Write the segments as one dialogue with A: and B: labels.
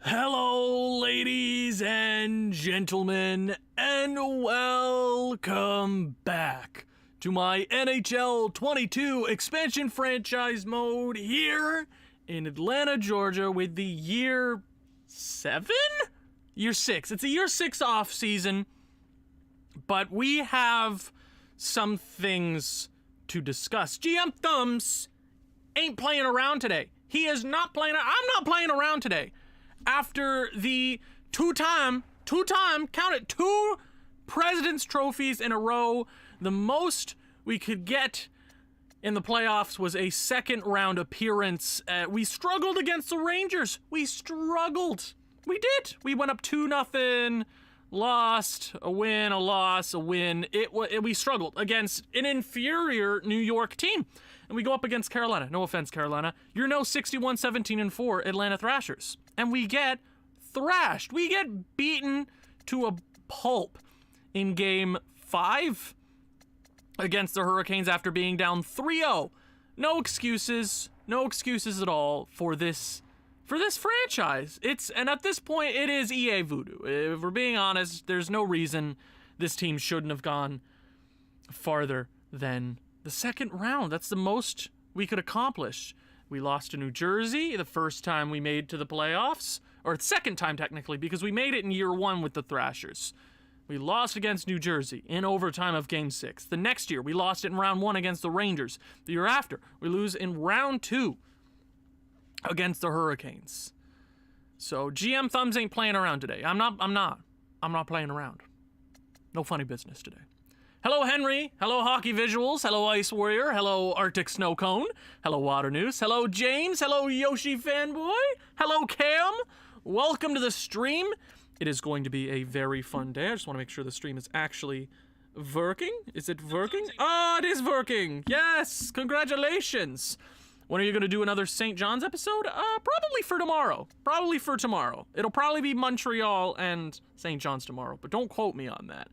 A: Hello, ladies and gentlemen, and welcome back to my NHL 22 expansion franchise mode here in Atlanta, Georgia with the year 7? Year 6. It's a year 6 off season, but we have some things to discuss. GM Thumbs ain't playing around today. He is not playing. I'm not playing around today. After the two-time, count it, 2 President's Trophies in a row, the most we could get in the playoffs was a second-round appearance. We struggled against the Rangers. We struggled. We did. We went up 2-0, lost, a win, a loss, a win. We struggled against an inferior New York team. And we go up against Carolina. No offense, Carolina. You're no 61-17-4 Atlanta Thrashers. And we get thrashed. We get beaten to a pulp in game 5 against the Hurricanes after being down 3-0. No excuses. No excuses at all for this franchise. And at this point, it is EA voodoo. If we're being honest, there's no reason this team shouldn't have gone farther than the second round. That's the most we could accomplish. We lost to New Jersey the first time we made to the playoffs, or the second time technically, because we made it in year 1 with the Thrashers. We lost against New Jersey in overtime of game 6. The next year, we lost it in round 1 against the Rangers. The year after, we lose in round 2 against the Hurricanes. So GM Thumbs ain't playing around today. I'm not playing around. No funny business today. Hello, Henry. Hello, Hockey Visuals. Hello, Ice Warrior. Hello, Arctic Snow Cone. Hello, Water News. Hello, James. Hello, Yoshi Fanboy. Hello, Cam. Welcome to the stream. It is going to be a very fun day. I just want to make sure the stream is actually working. Is it working? Oh, it is working. Yes. Congratulations. When are you going to do another St. John's episode? Probably for tomorrow. It'll probably be Montreal and St. John's tomorrow, but don't quote me on that.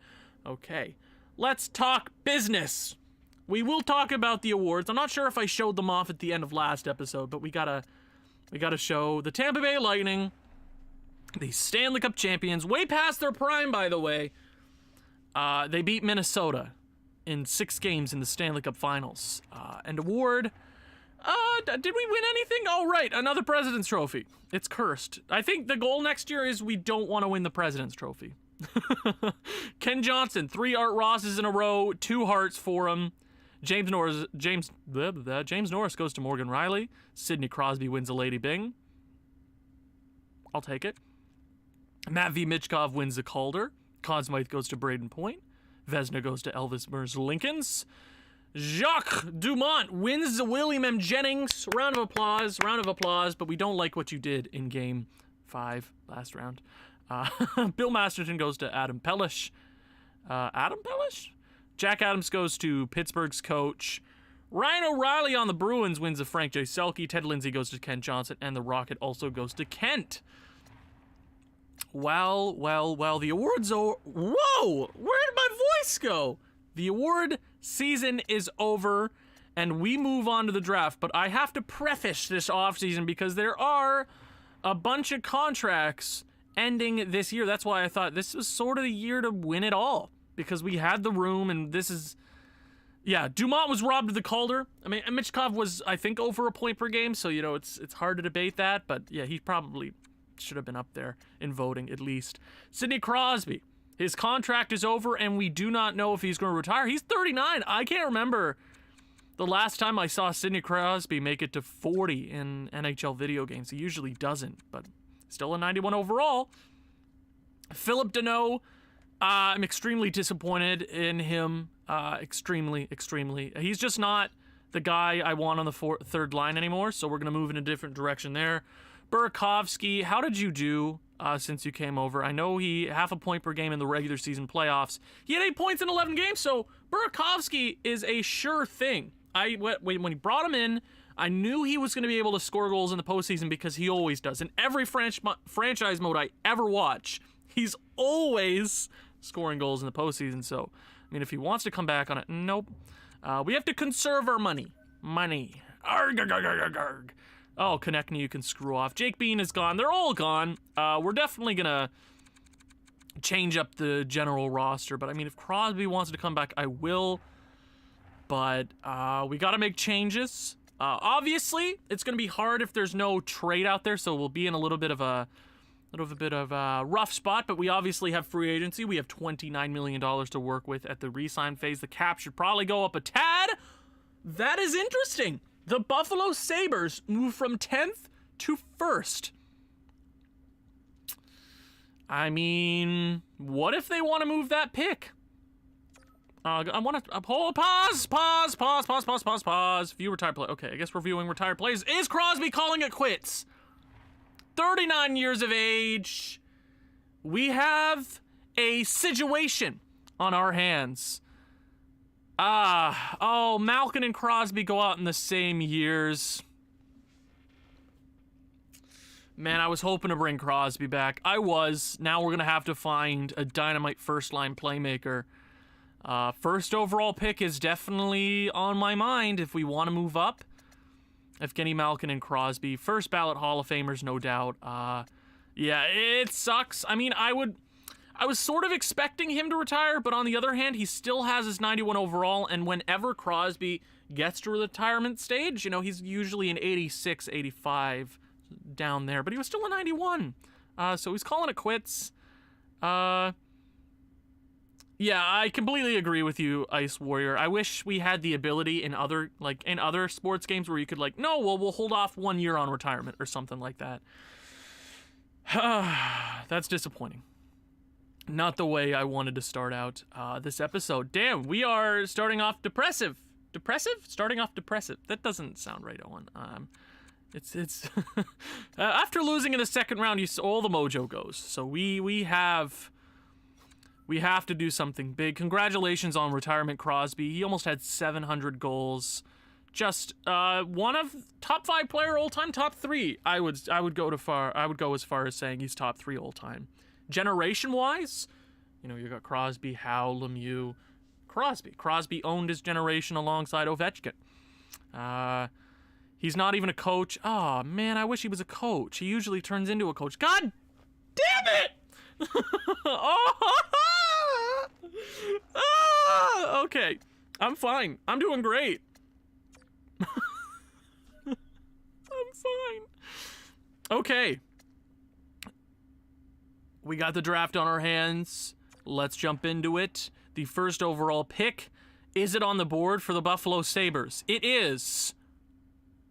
A: Okay. Let's talk business. We will talk about the awards. I'm not sure if I showed them off at the end of last episode, but we gotta show the Tampa Bay Lightning, the Stanley Cup champions, way past their prime, by the way. They beat Minnesota in 6 games in the Stanley Cup Finals. And award, did we win anything? Oh, right, another President's Trophy. It's cursed. I think the goal next year is we don't want to win the President's Trophy. Ken Johnson, 3 Art Rosses in a row, 2 hearts for him. James Norris goes to Morgan Riley. Sidney Crosby wins a Lady Bing. I'll take it. Matt V. Mitchkov wins the Calder. Conn Smythe goes to Braden Point. Vezina goes to Elvis Mers-Lincolns. Jacques Dumont wins the William M. Jennings. Round of applause, but we don't like what you did in game 5 last round. Bill Masterton goes to Adam Pellish. Adam Pellish? Jack Adams goes to Pittsburgh's coach. Ryan O'Reilly on the Bruins wins the Frank J. Selke. Ted Lindsay goes to Kent Johnson, and the Rocket also goes to Kent. Well, the awards are... Whoa! Where did my voice go? The award season is over, and we move on to the draft, but I have to preface this offseason because there are a bunch of contracts ending this year. That's why I thought this was sort of the year to win it all, because we had the room, and this is... Yeah, Dumont was robbed of the Calder. I mean, Mitchkov was, I think, over a point per game, so, you know, it's hard to debate that, but yeah, he probably should have been up there in voting, at least. Sidney Crosby, his contract is over, and we do not know if he's going to retire. He's 39. I can't remember the last time I saw Sidney Crosby make it to 40 in NHL video games. He usually doesn't, but still a 91 overall. Philip Deneau, I'm extremely disappointed in him. Extremely. He's just not the guy I want on the third line anymore, so we're going to move in a different direction there. Burakovsky, how did you do since you came over? I know he half a point per game in the regular season playoffs. He had 8 points in 11 games, so Burakovsky is a sure thing. When he brought him in, I knew he was going to be able to score goals in the postseason because he always does. In every franchise mode I ever watch, he's always scoring goals in the postseason. So, I mean, if he wants to come back on it, nope. We have to conserve our money. Arg, arg, arg, arg, arg. Oh, Konechny, you can screw off. Jake Bean is gone. They're all gone. We're definitely gonna change up the general roster, but I mean, if Crosby wants to come back, I will. But we gotta make changes. Obviously, it's gonna be hard if there's no trade out there, so we'll be in a little bit of a rough spot. But we obviously have free agency. We have $29 million to work with at the re-sign phase. The cap should probably go up a tad. That is interesting. The Buffalo Sabres move from 10th to 1st. I mean, what if they want to move that pick? I want to pause. View retired play. Okay, I guess we're viewing retired plays. Is Crosby calling it quits? 39 years of age. We have a situation on our hands. Oh, Malkin and Crosby go out in the same years. Man, I was hoping to bring Crosby back. I was. Now we're going to have to find a dynamite first-line playmaker. First overall pick is definitely on my mind if we want to move up. Evgeny Malkin and Crosby. First ballot Hall of Famers, no doubt. Yeah, it sucks. I mean, I was sort of expecting him to retire, but on the other hand, he still has his 91 overall, and whenever Crosby gets to retirement stage, you know, he's usually an 86, 85 down there, but he was still a 91. So he's calling it quits. Yeah, I completely agree with you, Ice Warrior. I wish we had the ability in other sports games where you could no, well, we'll hold off 1 year on retirement or something like that. That's disappointing. Not the way I wanted to start out this episode. Damn, we are starting off depressive. Depressive? Starting off depressive. That doesn't sound right, Owen. It's after losing in the second round, all the mojo goes. So we have to do something big. Congratulations on retirement, Crosby. He almost had 700 goals. Just one of top 5 player all time, top 3. I would go as far as saying he's top 3 all time. Generation wise, you know, you got Crosby, Howe, Lemieux, Crosby. Crosby owned his generation alongside Ovechkin. He's not even a coach. Oh man, I wish he was a coach. He usually turns into a coach. God damn it! Okay, I'm fine. I'm doing great. I'm fine. Okay. We got the draft on our hands. Let's jump into it. The first overall pick. Is it on the board for the Buffalo Sabres? It is.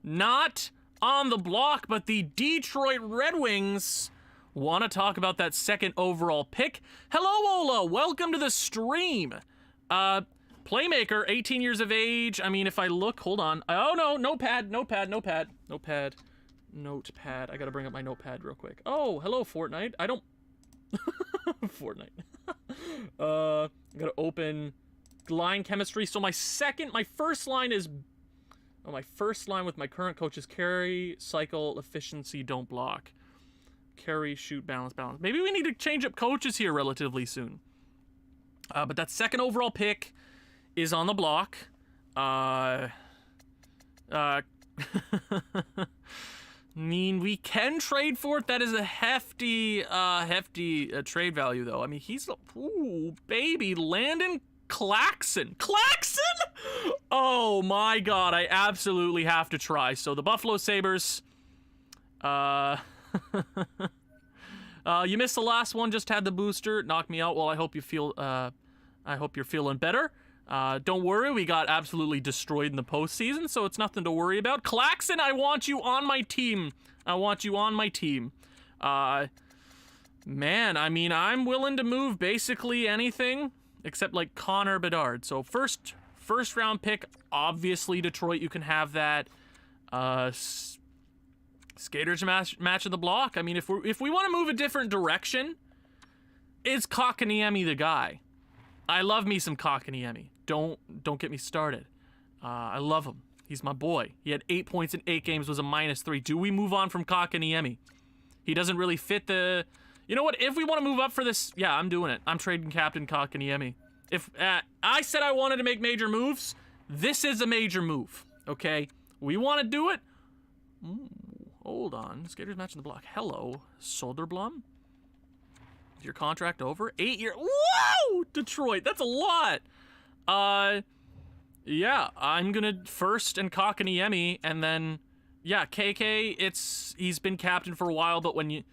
A: Not on the block, but the Detroit Red Wings want to talk about that second overall pick. Hello, Ola. Welcome to the stream. Playmaker, 18 years of age. I mean, if I look, hold on. Oh, no, notepad. I gotta bring up my notepad real quick. Oh, hello, Fortnite. I don't... Fortnite. I gotta open line chemistry. So my first line is... Oh, my first line with my current coach is carry, cycle, efficiency, don't block. Carry, shoot, balance. Maybe we need to change up coaches here relatively soon. But that second overall pick is on the block. I mean, we can trade for it. That is a hefty trade value, though. I mean, he's... Ooh, baby, Landon Claxon. Claxon? Oh, my God. I absolutely have to try. So, the Buffalo Sabres... you missed the last one, just had the booster, knocked me out. Well, I hope you're feeling better. Don't worry, we got absolutely destroyed in the postseason, so it's nothing to worry about. Claxon, I want you on my team. Man, I mean, I'm willing to move basically anything except like Connor Bedard. So first round pick, obviously Detroit, you can have that. Skaters match of the block. I mean, if we want to move a different direction, is Kotkaniemi the guy? I love me some Kotkaniemi. Don't get me started. I love him. He's my boy. He had 8 points in 8 games, was a -3. Do we move on from Kotkaniemi? He doesn't really fit the... You know what? If we want to move up for this, yeah, I'm doing it. I'm trading Captain Kotkaniemi. If I said I wanted to make major moves, this is a major move, okay? We want to do it? Hold on. Skaters matching the block. Hello, Soderblom. Is your contract over? 8 year. Whoa! Detroit. That's a lot. Yeah, I'm gonna first and Kakaniemi, and then, yeah, KK, he's been captain for a while, but when you,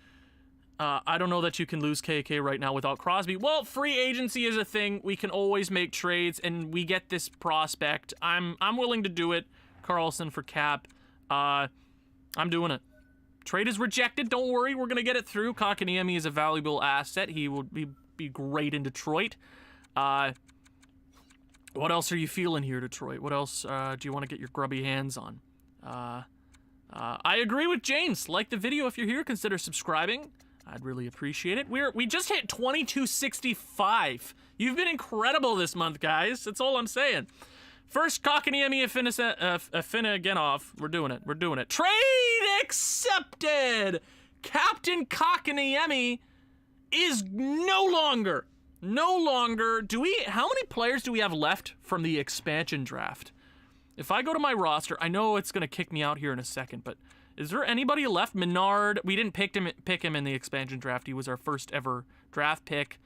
A: I don't know that you can lose KK right now without Crosby. Well, free agency is a thing. We can always make trades, and we get this prospect. I'm willing to do it. Carlson for Cap. I'm doing it. Trade is rejected. Don't worry, we're gonna get it through. Kakaniemi is a valuable asset. He would be great in Detroit. What else are you feeling here, Detroit? What else do you want to get your grubby hands on? I agree with James. Like the video if you're here. Consider subscribing. I'd really appreciate it. We just hit 2265. You've been incredible this month, guys. That's all I'm saying. First, Kakaniemi Afina again off. We're doing it. We're doing it. Trade accepted. Captain Kakaniemi is no longer. How many players do we have left from the expansion draft? If I go to my roster, I know it's going to kick me out here in a second, but is there anybody left? Menard, we didn't pick him in the expansion draft. He was our first ever draft pick.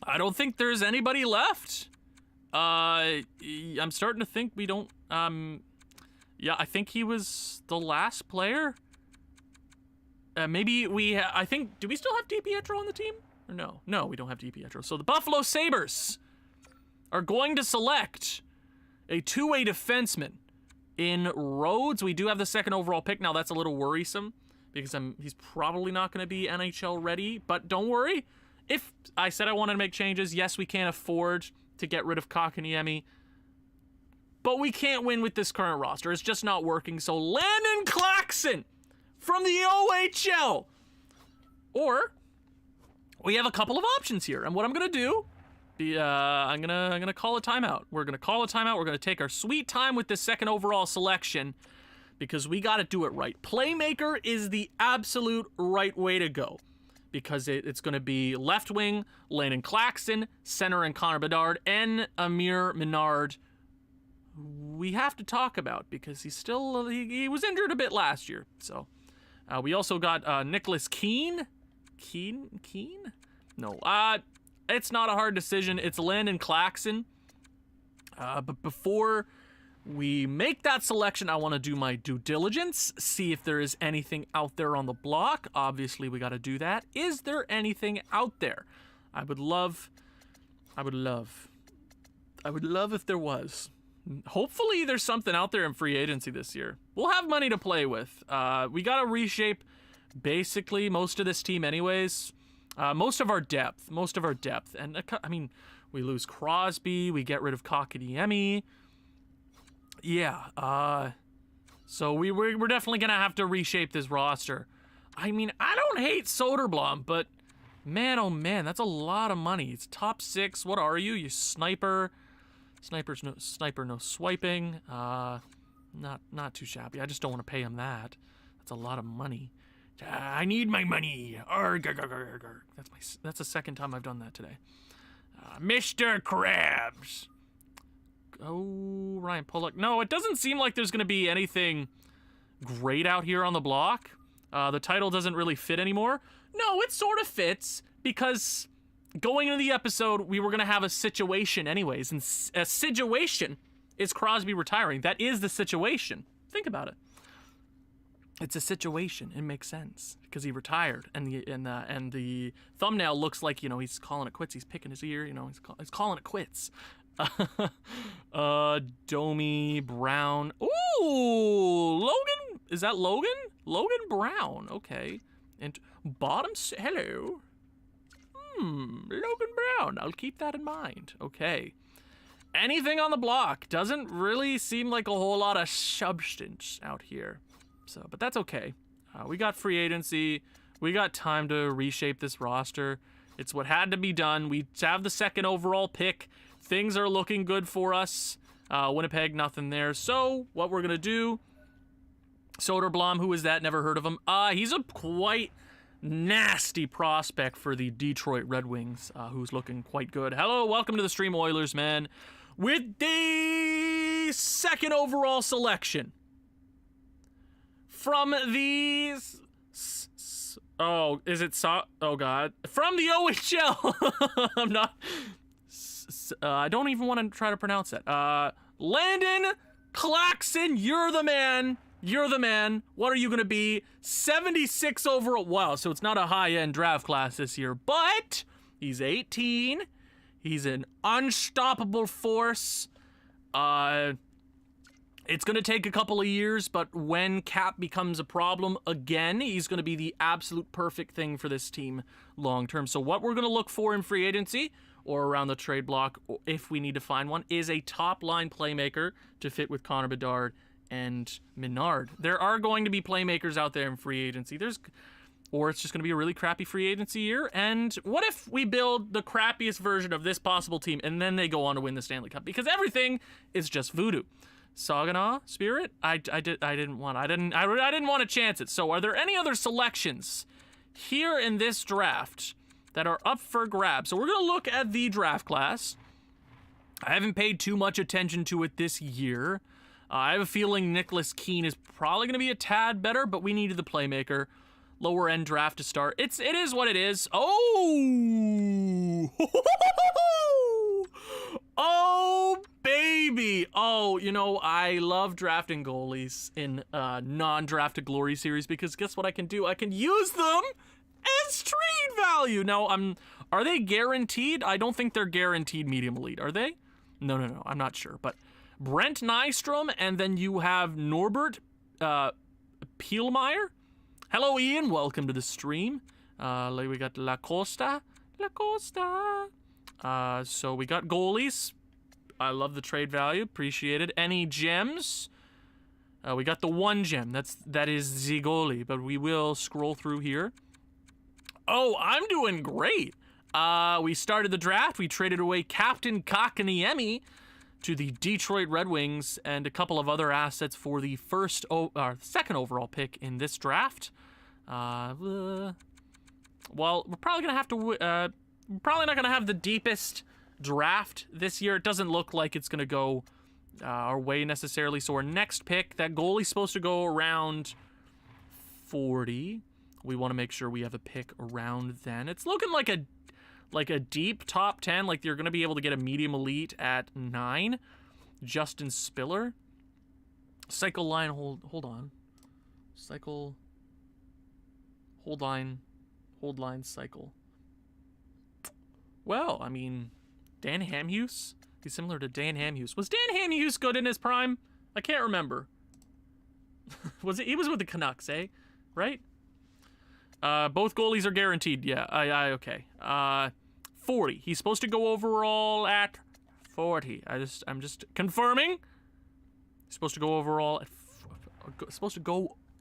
A: I don't think there's anybody left. I'm starting to think we don't, yeah, I think he was the last player. Maybe I think, do we still have DiPietro on the team? Or no? No, we don't have DiPietro. So the Buffalo Sabres are going to select a two-way defenseman in Rhodes. We do have the second overall pick. Now, that's a little worrisome because he's probably not going to be NHL ready. But don't worry. If I said I wanted to make changes, yes, we can't afford to get rid of Kakaniemi. But we can't win with this current roster. It's just not working. So Landon Claxon from the OHL. Or we have a couple of options here, and what I'm gonna do, I'm gonna call a timeout. We're gonna call a timeout. We're gonna take our sweet time with this second overall selection because we gotta do it right. Playmaker is the absolute right way to go because it's gonna be left wing Landon Claxon, center and Connor Bedard, and Amir Menard. We have to talk about because he was injured a bit last year. So we also got Nicholas Keene. Keene? No. It's not a hard decision. It's Landon Claxon. But before we make that selection, I want to do my due diligence, see if there is anything out there on the block. Obviously, we got to do that. Is there anything out there? I would love if there was. Hopefully, there's something out there in free agency this year. We'll have money to play with. We got to reshape basically most of this team anyways. Most of our depth. And, I mean, we lose Crosby. We get rid of Kakaniemi. Yeah. So we're definitely going to have to reshape this roster. I mean, I don't hate Soderblom, but man, oh man, that's a lot of money. It's top 6. What are you? You sniper. Sniper, no swiping. Not too shabby. I just don't want to pay him that. That's a lot of money. I need my money. Arg, arg, arg, arg, arg. That's the second time I've done that today. Mr. Krabs. Oh, Ryan Pulock. No, it doesn't seem like there's going to be anything great out here on the block. The title doesn't really fit anymore. No, it sort of fits because going into the episode, we were going to have a situation anyways. And a situation is Crosby retiring. That is the situation. Think about it. It's a situation. It makes sense because he retired, and the thumbnail looks like, you know, he's calling it quits. He's picking his ear, you know, he's calling it quits. Domi Brown. Ooh, Logan. Is that Logan? Logan Brown. Okay. And bottom. Hello. Logan Brown. I'll keep that in mind. Okay. Anything on the block. Doesn't really seem like a whole lot of substance out here. So, but that's okay. We got free agency. We got time to reshape this roster. It's what had to be done. We have the second overall pick. Things are looking good for us. Winnipeg, nothing there. So, what we're going to do... Soderblom, who is that? Never heard of him. He's a quite nasty prospect for the Detroit Red Wings, who's looking quite good. Hello, welcome to the stream, Oilers, man. With the second overall selection from the... Oh, is it oh god. From the OHL. I'm not... I don't even want to try to pronounce that. Landon Claxon, you're the man. You're the man. What are you going to be? 76 overall. Wow, so it's not a high-end draft class this year, but he's 18. He's an unstoppable force. It's going to take a couple of years, but when cap becomes a problem again, he's going to be the absolute perfect thing for this team long-term. So what we're going to look for in free agency or around the trade block, if we need to find one, is a top-line playmaker to fit with Connor Bedard and Menard. There are going to be playmakers out there in free agency. Or it's just going to be a really crappy free agency year. And what if we build the crappiest version of this possible team and then they go on to win the Stanley Cup? Because everything is just voodoo. Saginaw, Spirit? I didn't want to chance it. So are there any other selections here in this draft that are up for grabs? So we're going to look at the draft class. I haven't paid too much attention to it this year. I have a feeling Nicholas Keane is probably going to be a tad better, but we needed the playmaker. Lower end draft to start. It is what it is. Oh! Oh, baby! Oh, you know, I love drafting goalies in non-drafted glory series because guess what I can do? I can use them as trade value. Now, are they guaranteed? I don't think they're guaranteed medium elite, are they? No. I'm not sure, but Brent Nystrom, and then you have Norbert Pielmeyer. Hello, Ian. Welcome to the stream. We got La Costa. So we got goalies. I love the trade value. Appreciate it. Any gems? We got the one gem. That is the goalie, but we will scroll through here. Oh, I'm doing great. We started the draft. We traded away Captain Kakaniemi to the Detroit Red Wings and a couple of other assets for the second overall pick in this draft. Well, we're probably gonna have to. We're probably not gonna have the deepest draft this year. It doesn't look like it's gonna go our way necessarily. So our next pick, that goalie's supposed to go around 40. We want to make sure we have a pick around then. It's looking like a deep top 10, like you're going to be able to get a medium elite at 9. Justin Spiller. Cycle line, hold on. Cycle, hold line, cycle. Well, I mean, Dan Hamhuis? He's similar to Dan Hamhuis. Was Dan Hamhuis good in his prime? I can't remember. He was with the Canucks, eh? Right? Both goalies are guaranteed. Yeah, okay. 40. He's supposed to go overall at 40. I'm just confirming. He's supposed to go overall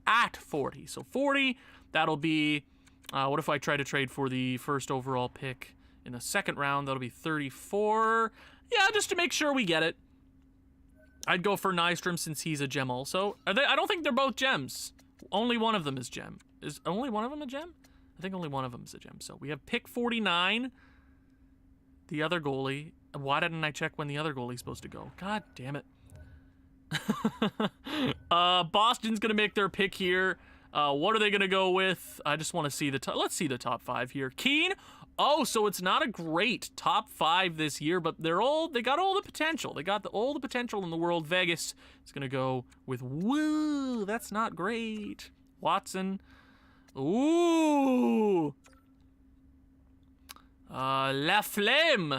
A: at 40. So 40, that'll be, what if I try to trade for the first overall pick in the second round? That'll be 34. Yeah, just to make sure we get it. I'd go for Nystrom since he's a gem also. I don't think they're both gems. Only one of them is gem. Is only one of them a gem? I think only one of them is a gem. So we have pick 49. The other goalie. Why didn't I check when the other goalie's supposed to go? God damn it. Boston's going to make their pick here. What are they going to go with? I just want to see the top. Let's see the top 5 here. Keane. Oh, so it's not a great top 5 this year, but they got all the potential. They got all the potential in the world. Vegas is going to go with, woo, that's not great. Watson. Ooh. La Flame.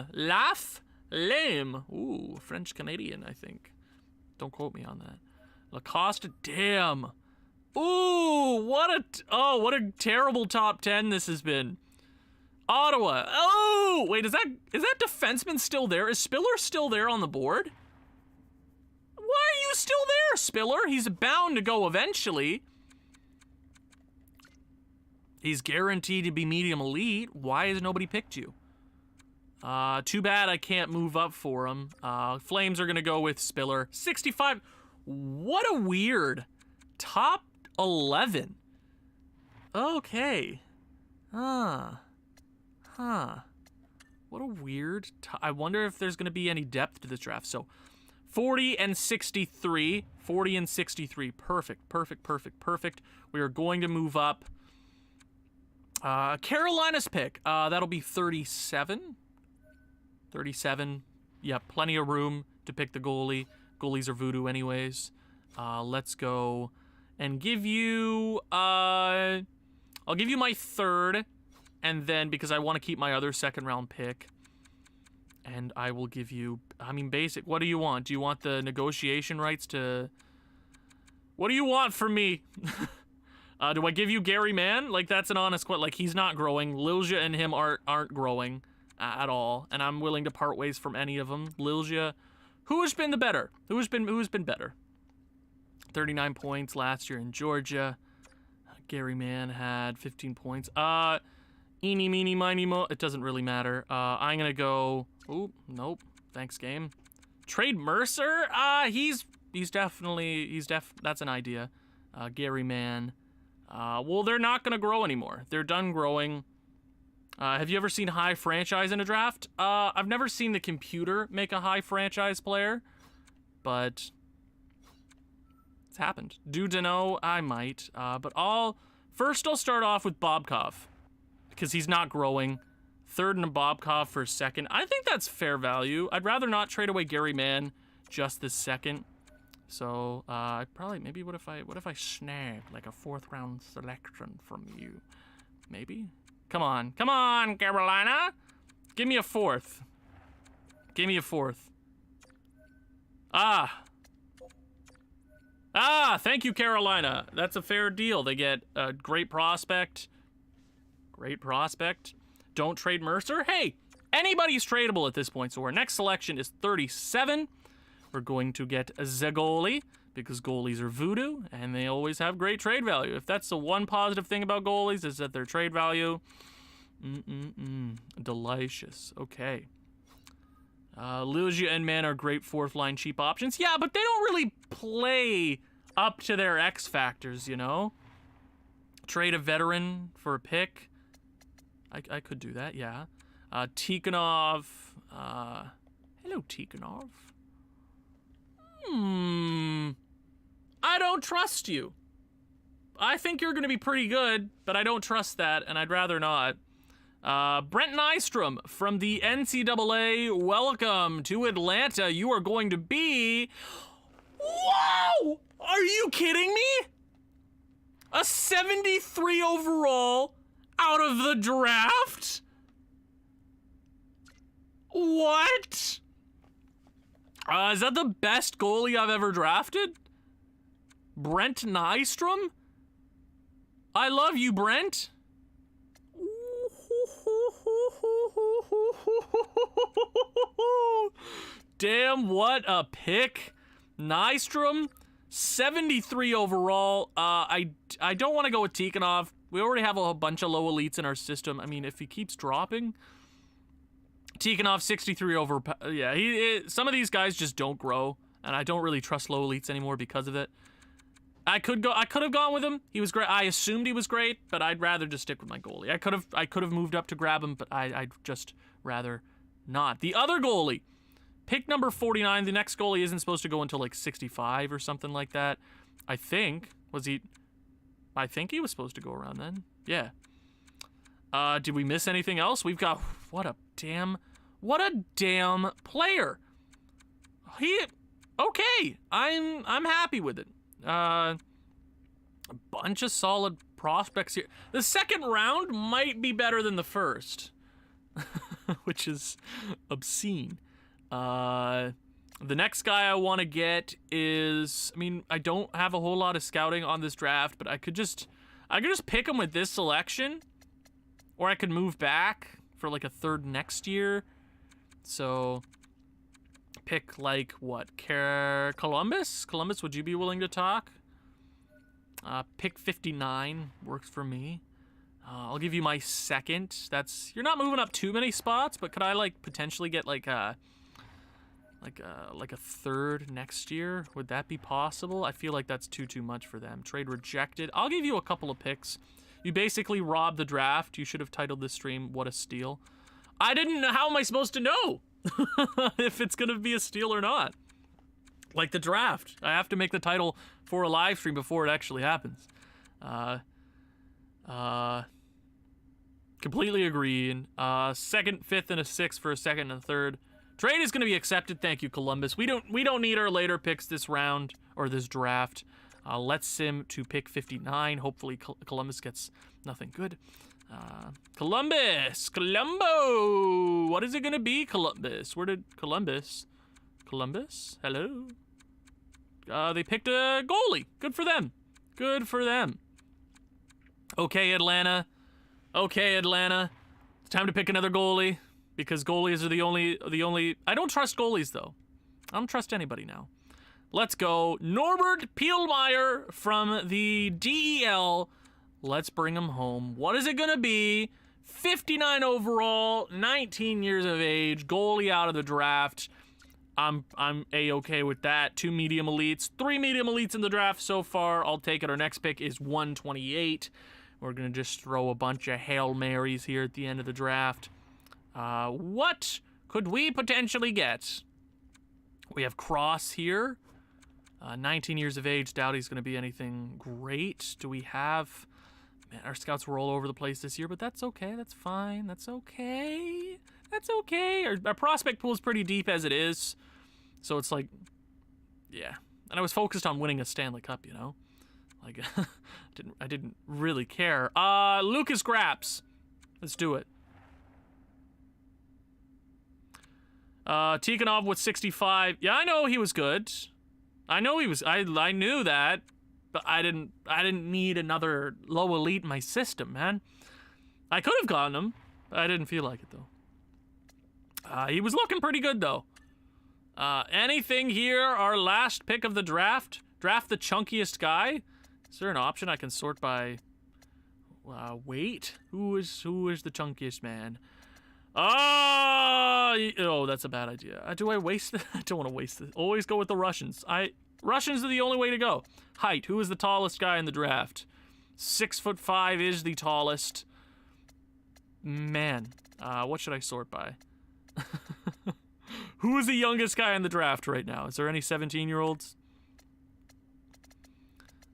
A: Ooh, French Canadian, I think. Don't quote me on that. Lacoste. Damn. Ooh, what a terrible top 10 this has been. Ottawa. Oh, wait, is that defenseman still there? Is Spiller still there on the board? Why are you still there, Spiller? He's bound to go eventually. He's guaranteed to be medium elite. Why has nobody picked you? Too bad I can't move up for him. Flames are going to go with Spiller. 65. What a weird top 11. Okay. What a weird... I wonder if there's going to be any depth to this draft. So, 40 and 63. 40 and 63. Perfect, perfect, perfect, perfect. We are going to move up. Carolina's pick. That'll be 37. 37. Yeah, plenty of room to pick the goalie. Goalies are voodoo anyways. Let's go and give you... I'll give you my third. And then, because I want to keep my other second round pick... And I will give you, I mean, basic. What do you want? Do you want the negotiation rights to... What do you want from me? Do I give you Gary Mann? Like, that's an honest question. Like, he's not growing. Lilja and him aren't growing at all. And I'm willing to part ways from any of them. Lilja, who has been the better? Who has been better? 39 points last year in Georgia. Gary Mann had 15 points. Eeny, meeny, miny, mo. It doesn't really matter. I'm gonna go... Ooh, nope. Thanks, game. Trade Mercer? He's definitely... That's an idea. Gary Mann. Well, they're not gonna grow anymore. They're done growing. Have you ever seen high franchise in a draft? I've never seen the computer make a high franchise player. But... it's happened. Dudano, I might. But First, I'll start off with Bobkov. Because he's not growing. Third and a Bobkov for a second. I think that's fair value. I'd rather not trade away Gary Mann just this second. So, maybe what if I snag like a 4th round selection from you? Maybe? Come on, Carolina! Give me a 4th. Give me a 4th. Thank you, Carolina. That's a fair deal. They get a great prospect. Great prospect. Don't trade Mercer. Hey, anybody's tradable at this point. So our next selection is 37. We're going to get a goalie because goalies are voodoo and they always have great trade value. If that's the one positive thing about goalies is that their trade value. Delicious. Okay. Lilja and Mann are great 4th line cheap options. Yeah, but they don't really play up to their X factors, you know? Trade a veteran for a pick. I could do that, yeah. Tikhonov. Hello, Tikhonov. I don't trust you. I think you're going to be pretty good, but I don't trust that, and I'd rather not. Brent Nystrom from the NCAA. Welcome to Atlanta. You are going to be... Wow! Are you kidding me? A 73 overall... out of the draft? What? Is that the best goalie I've ever drafted? Brent Nystrom? I love you, Brent. Damn, what a pick. Nystrom, 73 overall. I don't want to go with Tikhonov. We already have a bunch of low elites in our system. I mean, if he keeps dropping... Tikhonov, 63 over... Yeah, some of these guys just don't grow. And I don't really trust low elites anymore because of it. I could have gone with him. He was great. I assumed he was great, but I'd rather just stick with my goalie. I could have moved up to grab him, but I'd just rather not. The other goalie, pick number 49. The next goalie isn't supposed to go until like 65 or something like that. I think. I think he was supposed to go around then. Yeah. Did we miss anything else? We've got... What a damn player. Okay. I'm happy with it. A bunch of solid prospects here. The second round might be better than the first. Which is obscene. The next guy I want to get is... I mean, I don't have a whole lot of scouting on this draft, but I could just pick him with this selection. Or I could move back for like a 3rd next year. So... pick like what? Columbus? Columbus, would you be willing to talk? Pick 59 works for me. I'll give you my second. That's... You're not moving up too many spots, but could I like potentially get like a 3rd next year? Would that be possible? I feel like that's too much for them. Trade rejected. I'll give you a couple of picks. You basically robbed the draft. You should have titled this stream, What a Steal. I didn't know. How am I supposed to know if it's going to be a steal or not? Like the draft. I have to make the title for a live stream before it actually happens. Completely agree. Second, fifth, and a sixth for a second and a third. Trade is going to be accepted. Thank you, Columbus. We don't need our later picks this round or this draft. Let's sim to pick 59. Hopefully Columbus gets nothing good. Columbus! Columbo! What is it going to be, Columbus? Where did Columbus? Columbus? Hello? They picked a goalie. Good for them. Good for them. Okay, Atlanta. Okay, Atlanta. It's time to pick another goalie. Because goalies are the only... I don't trust goalies, though. I don't trust anybody now. Let's go. Norbert Pielmeyer from the DEL. Let's bring him home. What is it going to be? 59 overall, 19 years of age, goalie out of the draft. I'm A-okay with that. 2 medium elites, 3 medium elites in the draft so far. I'll take it. Our next pick is 128. We're going to just throw a bunch of Hail Marys here at the end of the draft. What could we potentially get? We have Cross here. 19 years of age. Doubt he's going to be anything great. Do we have... Man, our scouts were all over the place this year, but that's okay. That's fine. That's okay. That's okay. Our prospect pool is pretty deep as it is. So it's like... Yeah. And I was focused on winning a Stanley Cup, you know? Like, I didn't really care. Lucas Graps. Let's do it. Tikhonov with 65. Yeah, I know he was good. I know he was. I knew that, but I didn't need another low elite in my system, man. I could have gotten him. I didn't feel like it though. He was looking pretty good though. Anything here? Our last pick of the draft. Draft the chunkiest guy. Is there an option I can sort by weight? Who is the chunkiest man? Oh, that's a bad idea. Do I waste it? I don't want to waste it. Always go with the Russians. Russians are the only way to go. Height. Who is the tallest guy in the draft? 6'5" is the tallest. Man. What should I sort by? Who is the youngest guy in the draft right now? Is there any 17-year-olds?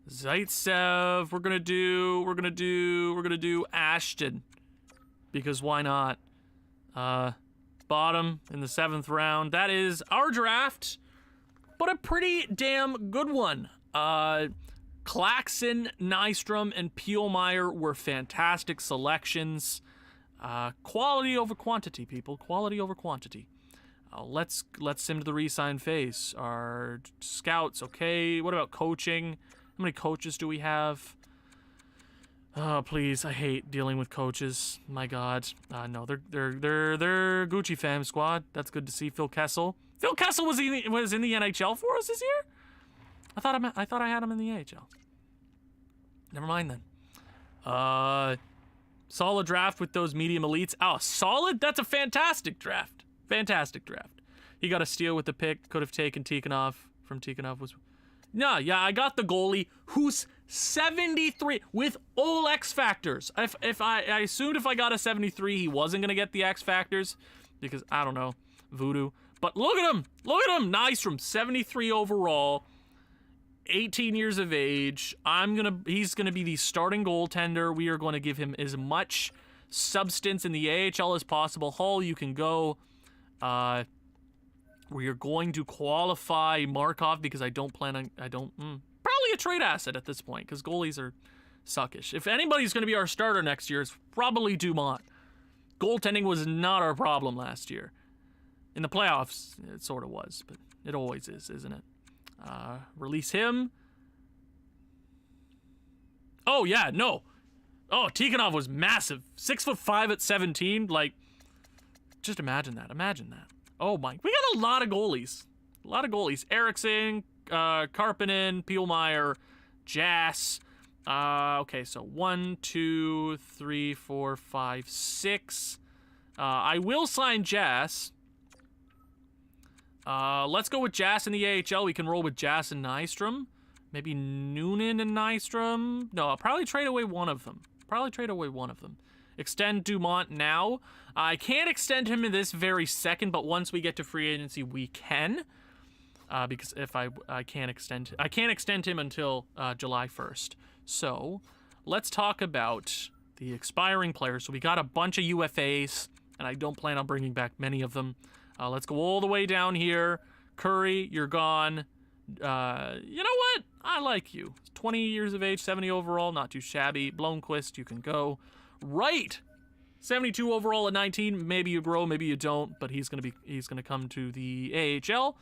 A: Zaitsev. We're gonna do Ashton. Because why not? Bottom in the 7th round. That is our draft, but a pretty damn good one. Klaxon, Nystrom, and Pielmeyer were fantastic selections. Quality over quantity, people. Quality over quantity. Let's sim to the re-sign phase. Our scouts, okay. What about coaching? How many coaches do we have? Oh, please, I hate dealing with coaches. My God. No, they're Gucci fam squad. That's good to see. Phil Kessel. Phil Kessel was in the NHL for us this year? I thought I had him in the AHL. Never mind then. Solid draft with those medium elites. Oh, solid? That's a fantastic draft. Fantastic draft. He got a steal with the pick. Could have taken Tikhonov from Tikhonov was... No, yeah, I got the goalie who's 73 with all X factors. I assumed if I got a 73, he wasn't gonna get the X factors because I don't know, voodoo. But look at him, nice from 73 overall, 18 years of age. He's gonna be the starting goaltender. We are going to give him as much substance in the AHL as possible. Hull, you can go. We are going to qualify Markov because probably a trade asset at this point because goalies are suckish. If anybody's going to be our starter next year, it's probably Dumont. Goaltending was not our problem last year. In the playoffs, it sort of was, but it always is, isn't it? Release him. Oh, yeah, no. Oh, Tikhonov was massive. 6'5" at 17. Like, just imagine that. Imagine that. Oh my, we got a lot of goalies. Eriksson, Karppinen, Pielmeyer, Jass. Okay, so 1, 2, 3, 4, 5, 6. I will sign Jass. Let's go with Jass in the AHL. We can roll with Jass and Nystrom. Maybe Noonan and Nystrom. No, I'll probably trade away one of them. Extend Dumont now. I can't extend him in this very second, but once we get to free agency, we can. because if I can't extend him until July 1st. So let's talk about the expiring players. So we got a bunch of UFAs, and I don't plan on bringing back many of them. Let's go all the way down here. Curry, you're gone. You know what? I like you. 20 years of age, 70 overall, not too shabby. Blomqvist, you can go. Right. 72 overall at 19. Maybe you grow, maybe you don't, but he's gonna come to the AHL.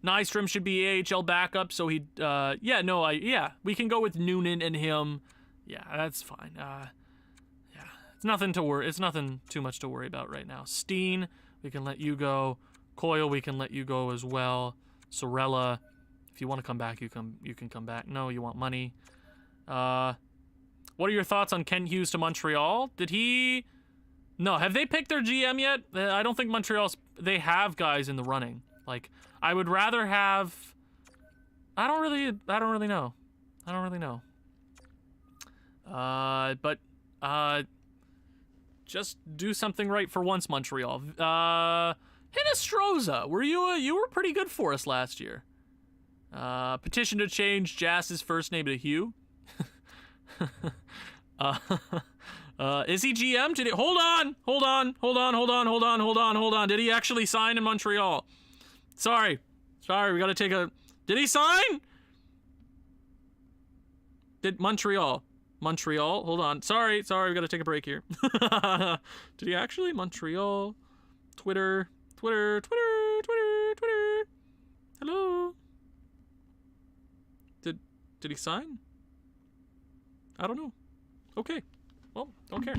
A: Nystrom should be AHL backup, so we can go with Noonan and him. Yeah, that's fine. Yeah, it's nothing too much to worry about right now. Steen, we can let you go. Coyle, we can let you go as well. Sorella, if you want to come back, you can come back. No, you want money. What are your thoughts on Kent Hughes to Montreal? No, have they picked their GM yet? I don't think they have guys in the running. Like, I would rather have, I don't really know. But just do something right for once, Montreal. Hinostroza, you were pretty good for us last year. Petition to change Jass's first name to Hugh. Is he GM? Hold on. Did he actually sign in Montreal? Sorry, we gotta take a... Did he sign? Montreal, hold on. Sorry, we gotta take a break here. Did he actually? Montreal, Twitter. Hello? Did he sign? I don't know. Okay. Well, don't care.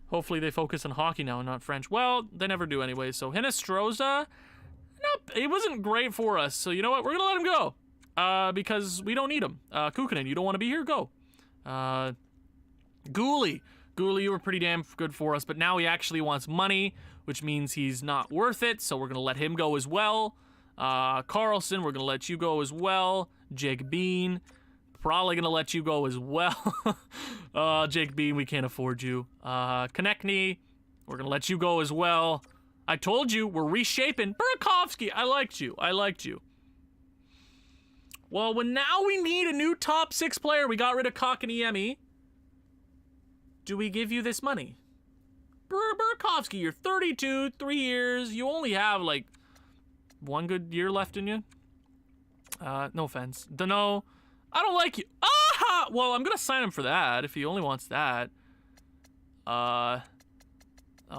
A: Hopefully they focus on hockey now and not French. Well, they never do anyway, so Hinostroza, no, he wasn't great for us. So you know what? We're gonna let him go. Because we don't need him. Kukkonen, you don't want to be here? Go. Gooley, you were pretty damn good for us, but now he actually wants money, which means he's not worth it, so we're gonna let him go as well. Carlson, we're gonna let you go as well. Jake Bean, probably gonna let you go as well. Jake Bean, we can't afford you. Konechny, we're gonna let you go as well. I told you, we're reshaping. Burakovsky, I liked you. Well, now we need a new top 6 player. We got rid of Kotkaniemi. Do we give you this money? Burakovsky, you're 32, 3 years. You only have, like, 1 good year left in you. No offense. Dunno. I don't like you. Ah! Well, I'm gonna sign him for that if he only wants that. I'll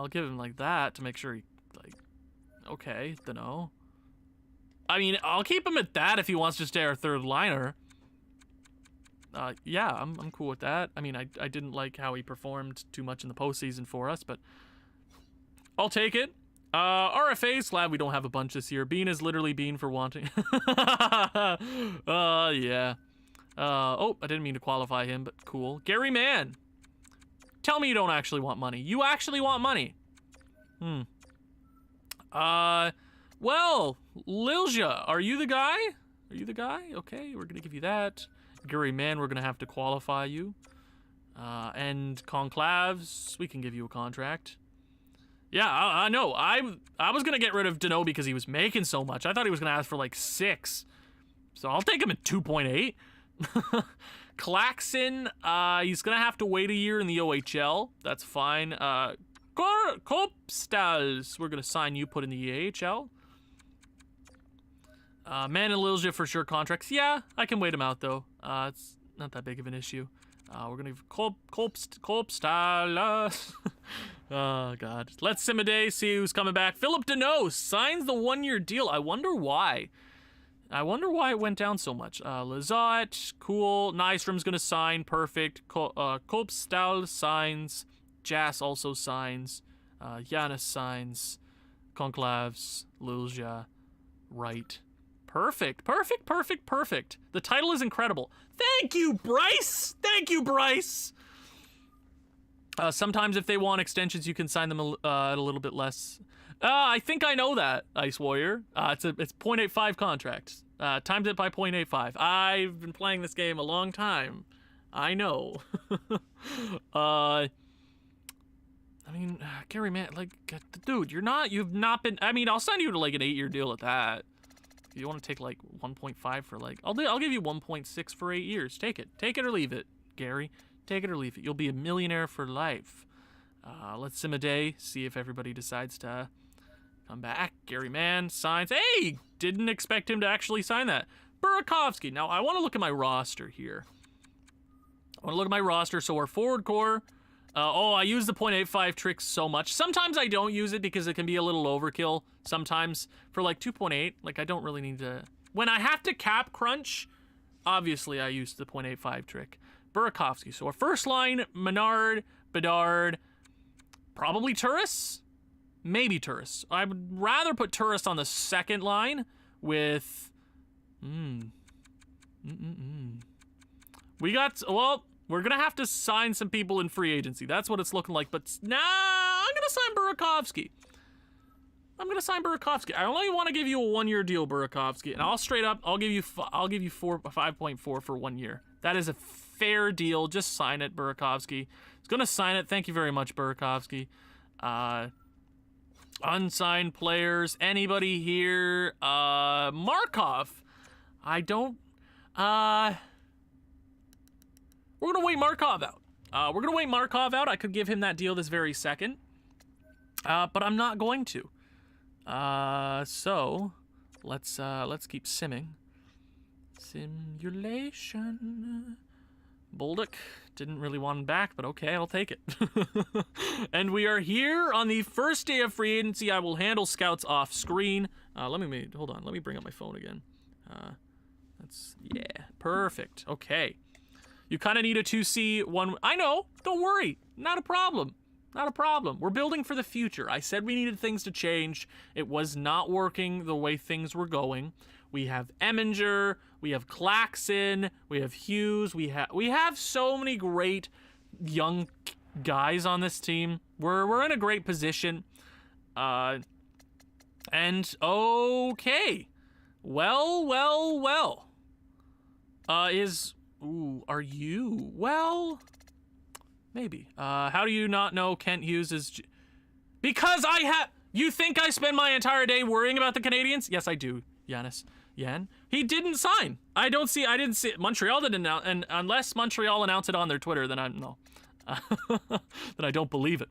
A: give him, like, that to make sure he, like, okay, Dunno. I mean, I'll keep him at that if he wants to stay our third liner. Yeah, I'm cool with that. I mean, I didn't like how he performed too much in the postseason for us, but I'll take it. RFA's glad we don't have a bunch this year. Bean is literally Bean for wanting. Yeah. Oh, I didn't mean to qualify him, but cool. Gary Mann. Tell me you don't actually want money. You actually want money. Well, Lilja, are you the guy? Okay, we're gonna give you that. Gary Mann, we're gonna have to qualify you. And Conclaves, we can give you a contract. Yeah, I know. I was gonna get rid of Dano because he was making so much. I thought he was gonna ask for like 6. So I'll take him at 2.8. Claxon, he's gonna have to wait a year in the OHL. That's fine. Kopstals, we're gonna sign you, put in the AHL. Man and Lilja for sure contracts. Yeah, I can wait him out though. It's not that big of an issue. We're gonna give Kopstals. Oh god. Let's Simade see who's coming back. Philip Deneau signs the 1-year deal. I wonder why it went down so much. Lizotte, cool. Nystrom's gonna sign, perfect. Kopstals signs. Jas also signs. Giannis signs. Conclaves, Lilja, right. Perfect. The title is incredible. Thank you, Bryce. Sometimes if they want extensions, you can sign them at a little bit less. I think I know that, Ice Warrior. It's 0.85 contract. Times it by 0.85. I've been playing this game a long time. I know. I mean, Gary, man, like, dude, you've not been, I mean, I'll sign you to, like, an 8-year deal at that. If you want to take, like, 1.5 for, like, I'll give you 1.6 for 8 years. Take it. Take it or leave it, Gary. Take it or leave it. You'll be a millionaire for life. Let's sim a day, see if everybody decides to come back. Gary Mann signs. Hey, didn't expect him to actually sign that. Burakovsky. Now, I want to look at my roster here. So our forward core. I use the .85 trick so much. Sometimes I don't use it because it can be a little overkill. Sometimes for like 2.8, like I don't really need to. When I have to cap crunch, obviously I use the .85 trick. Burakovsky. So our first line, Menard, Bedard, probably Turris. Maybe Turris. I would rather put Turris on the second line with. We got, well, we're going to have to sign some people in free agency. That's what it's looking like. But nah, I'm going to sign Burakovsky. I only want to give you a 1-year deal, Burakovsky. And I'll straight up, I'll give you 5.4 for 1 year. That is a fair deal. Just sign it, Burakovsky. He's going to sign it. Thank you very much, Burakovsky. Unsigned players. Anybody here? Markov. I don't, we're going to wait Markov out. I could give him that deal this very second. But I'm not going to. So let's keep simming. Simulation. Bolduc. Didn't really want him back, but okay, I'll take it. And we are here on the first day of free agency. I will handle scouts off screen. Hold on. Let me bring up my phone again. Yeah, perfect. Okay. You kind of need a 2C one. I know. Don't worry. Not a problem. We're building for the future. I said we needed things to change. It was not working the way things were going. We have Eminger. We have Claxon. We have Hughes. We have so many great young guys on this team. We're in a great position. And okay. Well. Are you? Well, maybe. How do you not know Kent Hughes is... Because you think I spend my entire day worrying about the Canadians? Yes, I do, Yan. He didn't sign. I didn't see it. Montreal didn't announce, and unless Montreal announced it on their Twitter, then then I don't believe it.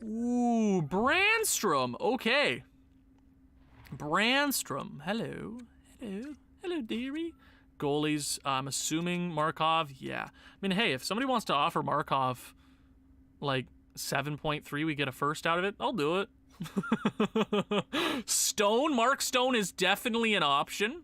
A: Ooh, Brandstrom. Okay. Brandstrom. Hello, dearie. Goalies, I'm assuming Markov. Yeah. I mean, hey, if somebody wants to offer Markov like 7.3, we get a first out of it, I'll do it. Mark Stone is definitely an option.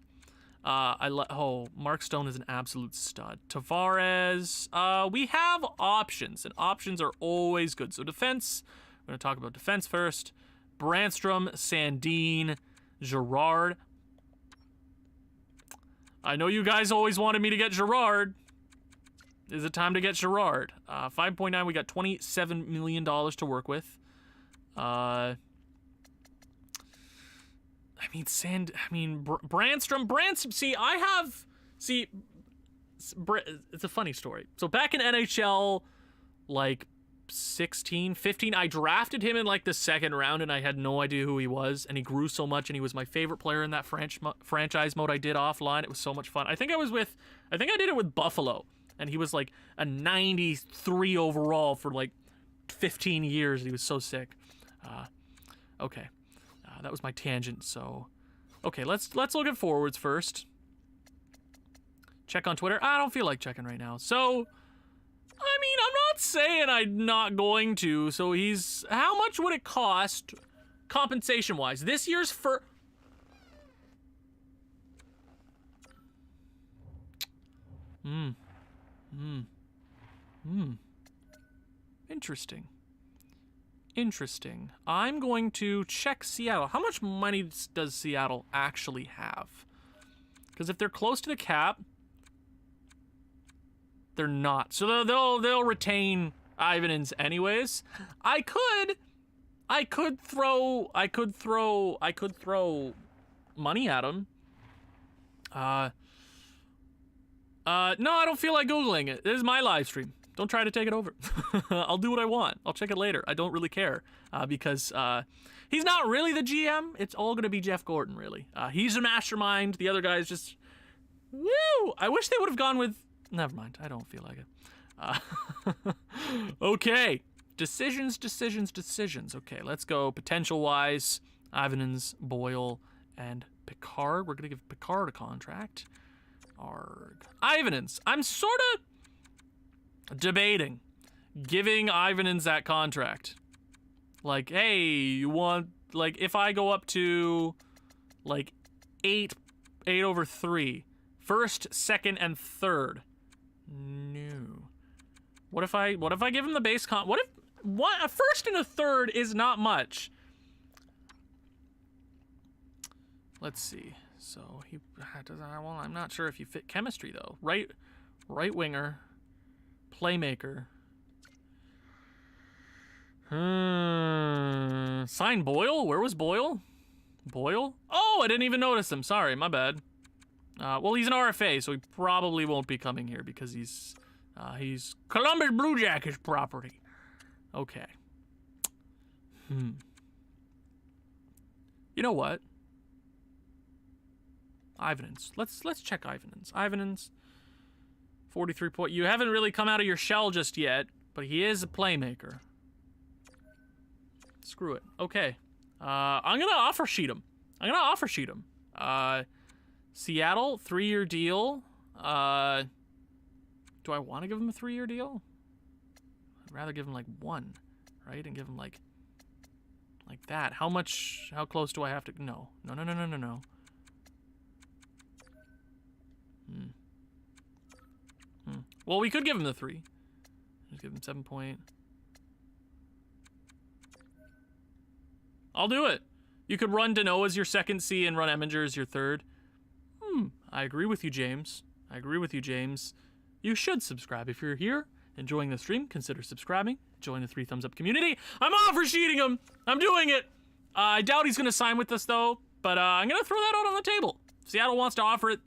A: Mark Stone is an absolute stud. Tavares, we have options, and options are always good. So defense, we're going to talk about defense first. Brandstrom, Sandin, Girard. I know you guys always wanted me to get Girard. Is it time to get Girard? 5.9, we got $27 million to work with. Brandstrom, it's a funny story. So back in NHL, like 16, 15, I drafted him in like the second round and I had no idea who he was, and he grew so much and he was my favorite player in that franchise mode I did offline. It was so much fun. I think I did it with Buffalo, and he was like a 93 overall for like 15 years. He was so sick. Okay. That was my tangent, so... Okay, let's look at forwards first. Check on Twitter. I don't feel like checking right now. So, I mean, I'm not saying I'm not going to. So how much would it cost compensation-wise? This year's Interesting. I'm going to check Seattle. How much money does Seattle actually have? Because if they're close to the cap, they're not. So they'll retain Ivanins anyways. I could throw money at him. No, I don't feel like Googling it. This is my live stream. Don't try to take it over. I'll do what I want. I'll check it later. I don't really care because he's not really the GM. It's all going to be Jeff Gordon, really. He's a mastermind. The other guy is just... Woo! I wish they would have gone with... Never mind. I don't feel like it. Okay. Decisions. Okay, let's go potential-wise. Ivanens, Boyle, and Picard. We're going to give Picard a contract. Arg. Ivanens. I'm sort of debating giving Ivanens that contract. Like, hey, you want... Like, if I go up to, like, 8/3... First, second, and third. No. What if I give him the base what if a first and a third is not much? Let's see. So he does. Well, I'm not sure if you fit chemistry though. Right winger, playmaker. Sign Boyle. Where was Boyle? Boyle? Oh, I didn't even notice him. Sorry, my bad. Well, he's an RFA, so he probably won't be coming here because he's Columbus Blue Jackets property. Okay. You know what? Ivanens. Let's check Ivanens. Ivanens. 43 point. You haven't really come out of your shell just yet, but he is a playmaker. Screw it. Okay. I'm gonna offer sheet him. Seattle, 3-year deal. Do I want to give him a 3-year deal? I'd rather give him like 1, right? And give him like that. How close do I have to? No. Well, we could give him the 3. Just give him 7 point. I'll do it. You could run Deneau as your second C and run Eminger as your third. I agree with you, James. You should subscribe. If you're here enjoying the stream, consider subscribing. Join the 3 thumbs up community. I'm offer sheeting him. I'm doing it. I doubt he's going to sign with us, though. But I'm going to throw that out on the table. Seattle wants to offer it.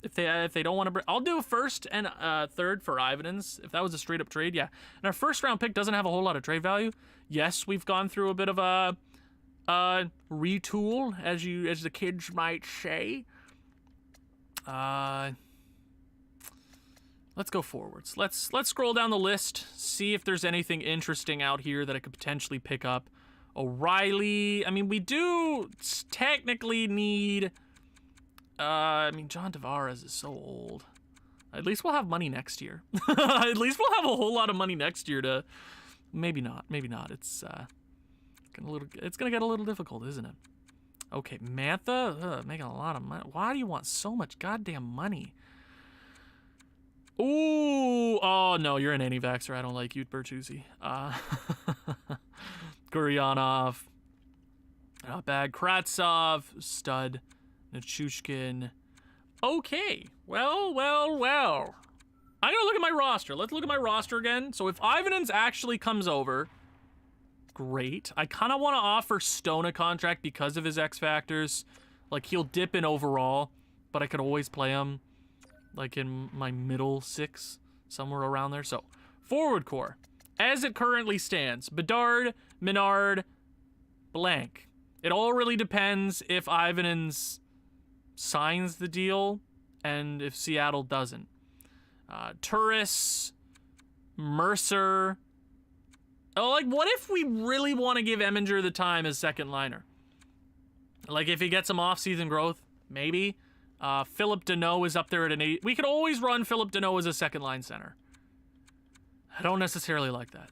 A: If they don't want to... I'll do a first and third for Ivanens. If that was a straight-up trade, yeah. And our first-round pick doesn't have a whole lot of trade value. Yes, we've gone through a bit of a retool, as the kids might say. Let's go forwards. Let's scroll down the list, see if there's anything interesting out here that I could potentially pick up. O'Reilly. I mean, we do technically need... John Tavares is so old. At least we'll have money next year. At least we'll have a whole lot of money next year to... Maybe not. It's gonna get a little difficult, isn't it? Okay, Mantha, making a lot of money. Why do you want so much goddamn money? Ooh, oh no, you're an anti-vaxxer. I don't like you, Bertuzzi. Guryanov, not bad. Kratsov, stud. Nichushkin. Okay, well. I'm gonna look at my roster. Let's look at my roster again. So if Ivanens actually comes over, great. I kind of want to offer Stone a contract because of his X factors. Like, he'll dip in overall, but I could always play him like in my middle 6, somewhere around there. So, forward core, as it currently stands, Bedard, Menard, blank. It all really depends if Ivanens signs the deal and if Seattle doesn't. Turris, Mercer. Oh, like, what if we really want to give Eminger the time as second liner? Like, if he gets some off-season growth, maybe. Philip Deneau is up there at an 8. We could always run Philip Deneau as a second line center. I don't necessarily like that.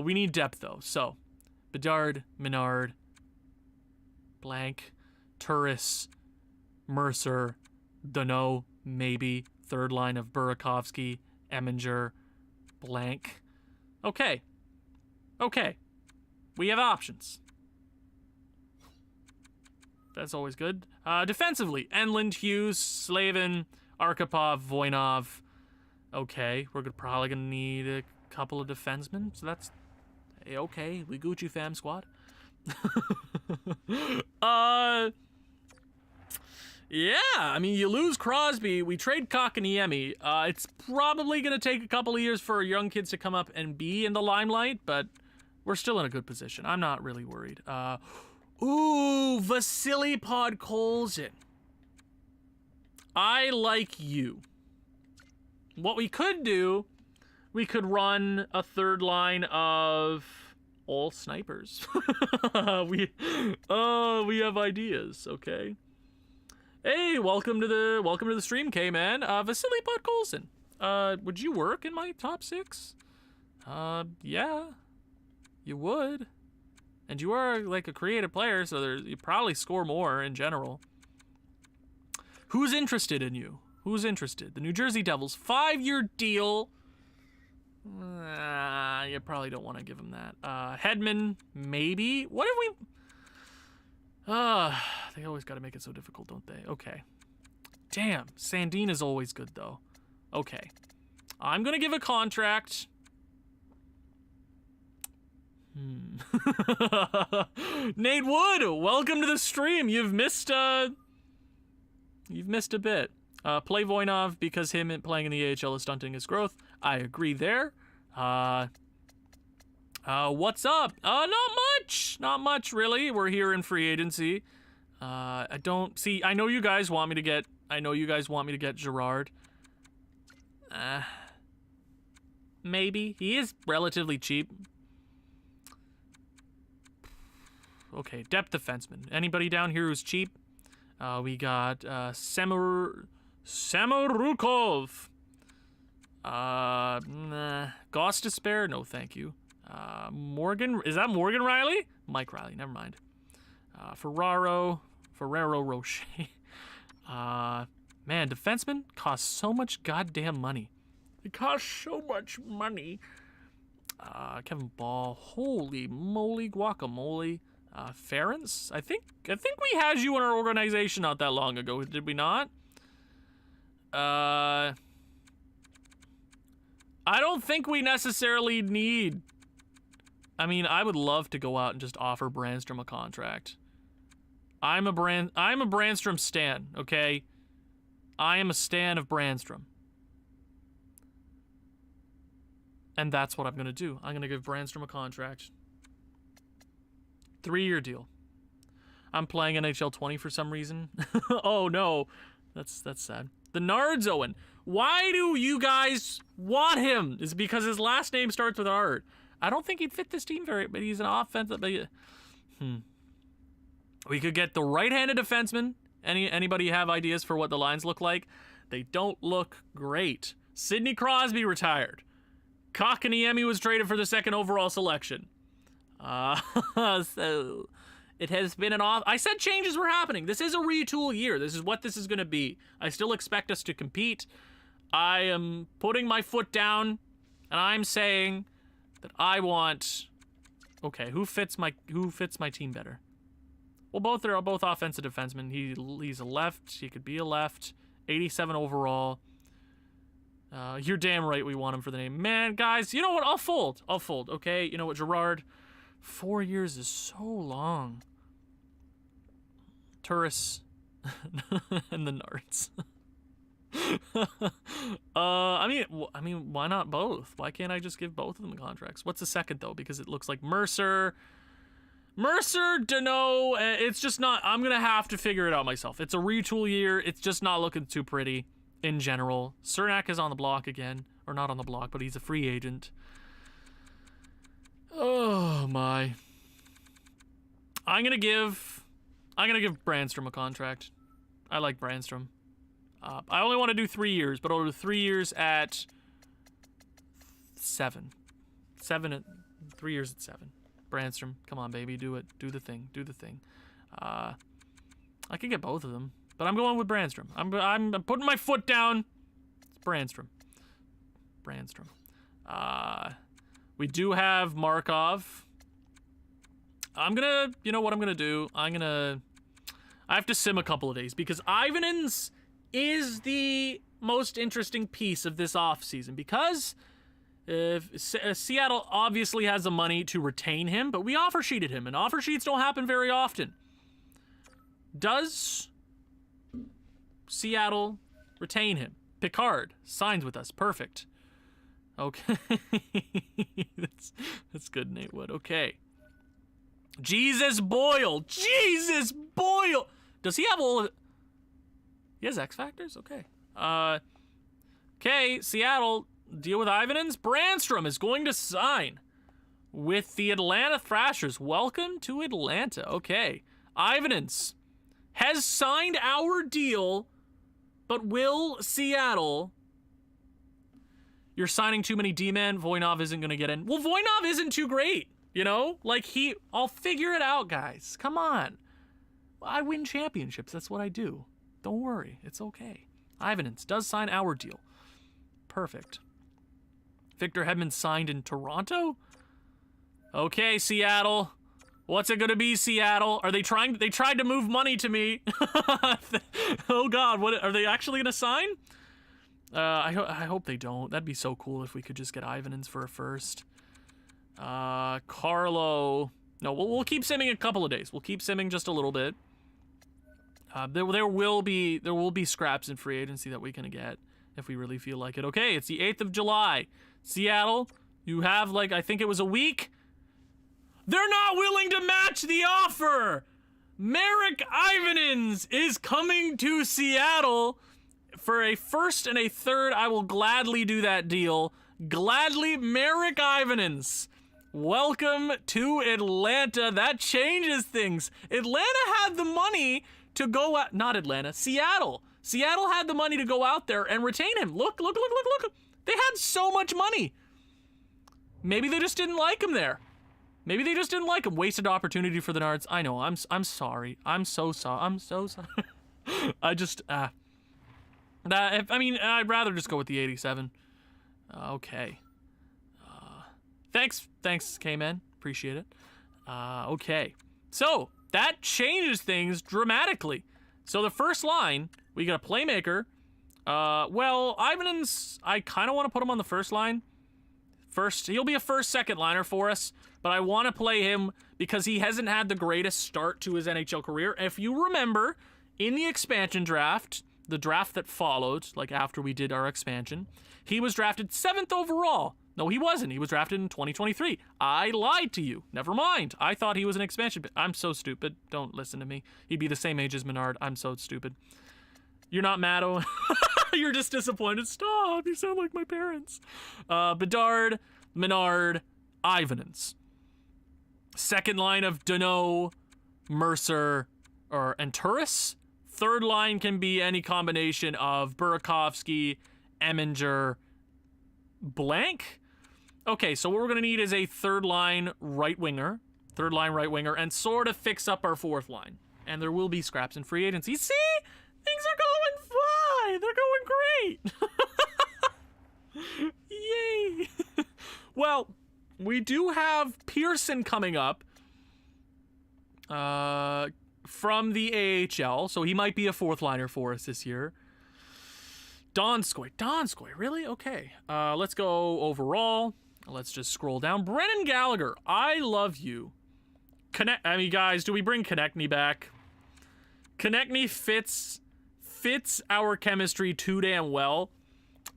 A: We need depth, though. So, Bedard, Menard, blank, Turris, Mercer, Deneau, maybe. Third line of Burakovsky, Eminger, blank. Okay. We have options. That's always good. Defensively, Enlund, Hughes, Slavin, Arkhipov, Voinov. Okay, we're probably gonna need a couple of defensemen, so that's okay. We Gucci fam squad. Yeah, I mean, you lose Crosby, we trade Kotkaniemi. It's probably going to take a couple of years for young kids to come up and be in the limelight, but we're still in a good position. I'm not really worried. Vasily Podkolzin. I like you. What we could do, we could run a third line of all snipers. we have ideas, okay? Hey, welcome to the stream, K-Man. Vasily Podkolzin. Would you work in my top 6? Yeah, you would. And you are like a creative player, so you probably score more in general. Who's interested in you? Who's interested? The New Jersey Devils, 5-year deal. You probably don't want to give him that. Hedman, maybe. What if we... they always got to make it so difficult, don't they? Okay. Damn, Sandin is always good, though. Okay. I'm going to give a contract. Nate Wood, welcome to the stream. You've missed a bit. Play Voinov because him playing in the AHL is stunting his growth. I agree there. What's up? Not much. Not much, really. We're here in free agency. I know you guys want me to get Gerard. Maybe. He is relatively cheap. Okay, depth defenseman. Anybody down here who's cheap? We got Samorukov. Gostisbehere? No, thank you. Morgan? Is that Morgan Riley? Mike Riley, never mind. Ferrero Rocher. Man, defensemen cost so much goddamn money. It costs so much money. Kevin Ball. Holy moly guacamole. Ference? I think we had you in our organization not that long ago, did we not? I don't think we necessarily need... I mean, I would love to go out and just offer Brandstrom a contract. I'm a Brandstrom stan, okay? I am a stan of Brandstrom. And that's what I'm gonna do. I'm gonna give Brandstrom a contract. 3-year deal. I'm playing NHL 20 for some reason. Oh no, that's sad. The Nards Owen. Why do you guys want him? Is it because his last name starts with Art? I don't think he'd fit this team but he's an offensive. We could get the right-handed defenseman. Anybody have ideas for what the lines look like? They don't look great. Sidney Crosby retired. Kotkaniemi was traded for the 2nd overall selection. So it has been I said changes were happening. This is a retool year. This is what this is going to be. I still expect us to compete. I am putting my foot down, and I'm saying that I want... Okay, who fits my team better? Well, they're both offensive defensemen. He's a left. He could be a left. 87 overall. You're damn right we want him for the name. Man, guys, you know what? I'll fold. Okay? You know what, Gerard? 4 years is so long. Turris and the Nards. I mean, why not both? Why can't I just give both of them contracts? What's the second though? Because it looks like Mercer, Deneau. It's just not. I'm gonna have to figure it out myself. It's a retool year. It's just not looking too pretty in general. Cernak is on the block again, or not on the block, but he's a free agent. Oh my. I'm gonna give Brandstrom a contract. I like Brandstrom. I only want to do 3 years, but I'll do 3 years at 7. 3 years at 7. Brandstrom, come on, baby, do it. Do the thing. I could get both of them, but I'm going with Brandstrom. I'm putting my foot down. It's Brandstrom. We do have Markov. You know what I'm gonna do? I have to sim a couple of days because Ivanins is the most interesting piece of this offseason because Seattle obviously has the money to retain him, but we offer sheeted him, and offer sheets don't happen very often. Does Seattle, retain him. Picard signs with us. Perfect. Okay. that's good, Nate Wood. Okay. Jesus Boyle. Jesus Boyle. Does he have all of it? He has X Factors? Okay. Okay, Seattle, deal with Ivanens. Brandstrom is going to sign with the Atlanta Thrashers. Welcome to Atlanta. Okay. Ivanens has signed our deal, but will Seattle... You're signing too many D-men. Voinov isn't going to get in. Well, Voinov isn't too great, you know? Like, I'll figure it out, guys. Come on. I win championships. That's what I do. Don't worry. It's okay. Ivanens does sign our deal. Perfect. Victor Hedman signed in Toronto? Okay, Seattle. What's it gonna be, Seattle? Are they trying? They tried to move money to me. Oh God, what are they actually gonna sign? I hope they don't. That'd be so cool if we could just get Ivanens for a first. Carlo. No, we'll keep simming a couple of days. We'll keep simming just a little bit. There will be scraps in free agency that we can get if we really feel like it. Okay, it's the 8th of July. Seattle, you have, like, I think it was a week. They're not willing to match the offer. Merrick Ivanens is coming to Seattle for a first and a third. I will gladly do that deal. Gladly, Merrick Ivanens. Welcome to Atlanta. That changes things. Atlanta had the money to go out. Not Atlanta, Seattle. Seattle had the money to go out there and retain him. Look. They had so much money. Maybe they just didn't like him there. Maybe they just didn't like him. Wasted opportunity for the Nards. I know. I'm sorry. I'm so sorry. I'm so sorry. I just I mean, I'd rather just go with the 87. Okay. Thanks, K-Man. Appreciate it. Okay. So, that changes things dramatically. So the first line, we got a playmaker. Well, Ivanens, I kind of want to put him on the first line. First, he'll be a second liner for us, but I want to play him because he hasn't had the greatest start to his NHL career. If you remember, in the expansion draft, the draft that followed, like after we did our expansion, he was drafted 7th overall. No, he wasn't. He was drafted in 2023. I lied to you. Never mind. I thought he was an expansion. I'm so stupid. Don't listen to me. He'd be the same age as Menard. I'm so stupid. You're not mad, Owen. You're just disappointed. Stop. You sound like my parents. Bedard, Menard, Ivanens. Second line of Danault, Mercer, and Turris. Third line can be any combination of Burakovsky, Eminger, blank. Okay, so what we're gonna need is a third line right winger, and sort of fix up our fourth line. And there will be scraps in free agency. See, things are going fine. They're going great. Yay. Well, we do have Pearson coming up from the AHL, so he might be a fourth liner for us this year. Donskoy, really? Okay. Let's go overall. Let's just scroll down. Brennan Gallagher, I love you. I mean, guys, do we bring Konechny back? Konechny fits our chemistry too damn well.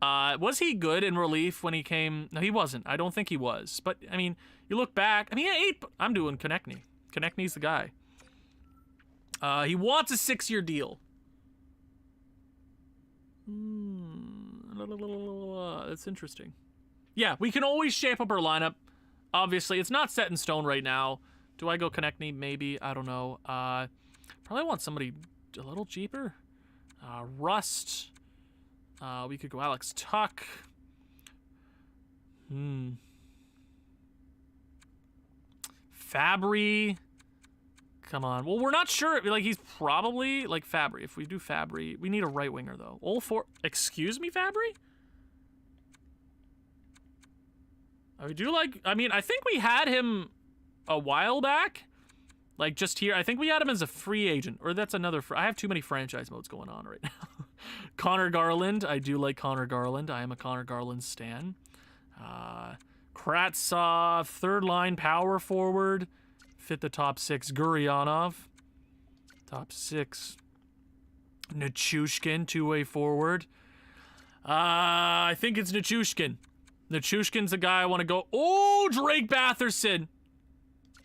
A: Was he good in relief when he came? No, he wasn't. I don't think he was. But, I mean, you look back. I mean, I'm doing Konechny. Konechny's the guy. He wants a 6-year deal. That's interesting. Yeah, we can always shape up our lineup. Obviously, it's not set in stone right now. Do I go Konechny? Maybe. I don't know. Probably want somebody a little cheaper. Rust. We could go Alex Tuck. Fabry. Come on. Well, we're not sure. Like, he's probably, like, Fabry. If we do Fabry, we need a right winger, though. All four. Excuse me, Fabry? I do like, I mean, I think we had him a while back. Like, just here. I think we had him as a free agent. Or that's another, I have too many franchise modes going on right now. Connor Garland. I do like Connor Garland. I am a Connor Garland stan. Kratsov, third line power forward. Fit the top 6. Gurionov. Top 6. Nichushkin, two-way forward. I think it's Nichushkin. Nichushkin's the guy I want to go. Oh, Drake Batherson.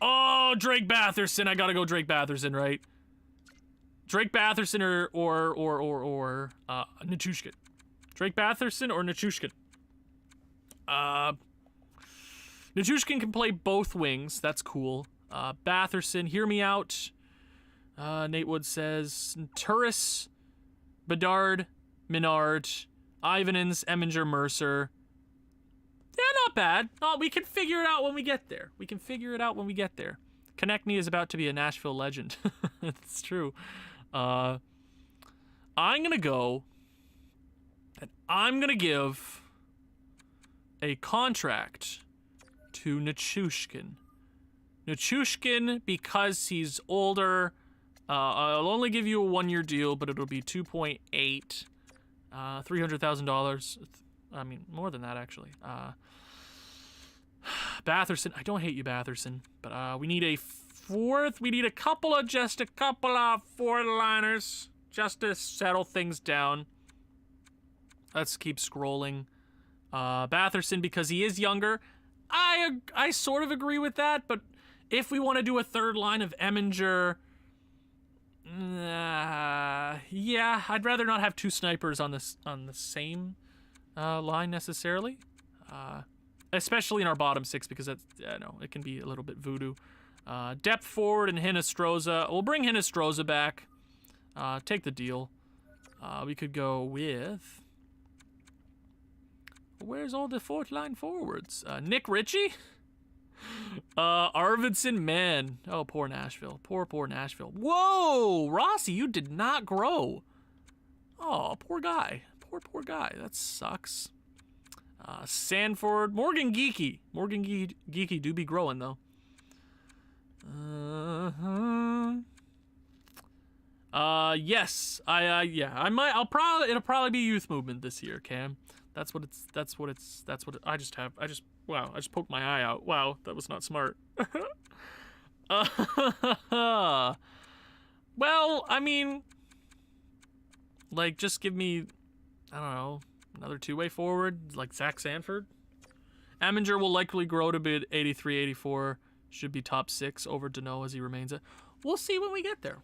A: Oh, Drake Batherson. I gotta go Drake Batherson, right? Drake Batherson or Nichushkin. Drake Batherson or Nichushkin. Nichushkin can play both wings. That's cool. Batherson, hear me out. Nate Wood says Turris, Bedard, Menard, Ivanins, Eminger, Mercer. Yeah, not bad. No, we can figure it out when we get there. We can figure it out when we get there. Konechny is about to be a Nashville legend. It's true. I'm gonna go, and I'm gonna give a contract to Nichushkin. Nichushkin, because he's older, I'll only give you a 1-year deal, but it'll be 2.8, $300,000. I mean, more than that, actually. Batherson, I don't hate you, Batherson, but we need a fourth. We need just a couple of fourth-liners, just to settle things down. Let's keep scrolling. Batherson, because he is younger. I sort of agree with that, but if we want to do a third line of Eminger, yeah, I'd rather not have two snipers on the same line necessarily, especially in our bottom six, because that's, no, it can be a little bit voodoo. Depth forward and Hinostroza. We'll bring Hinostroza back. Take the deal. We could go with. Where's all the fourth line forwards? Nick Ritchie? Arvidsson, man. Oh, poor Nashville. Poor Nashville. Whoa! Rossi, you did not grow. Oh, poor guy. Poor guy. That sucks. Sanford. Morgan Geeky. Morgan Geeky do be growing, though. Yes. It'll probably be youth movement this year, Cam. I just poked my eye out. Wow, that was not smart. Well, I mean, like, just give me, I don't know, another two-way forward, like Zach Sanford. Eminger will likely grow to be 83, 84. Should be top 6 over Danault as he remains it. We'll see when we get there.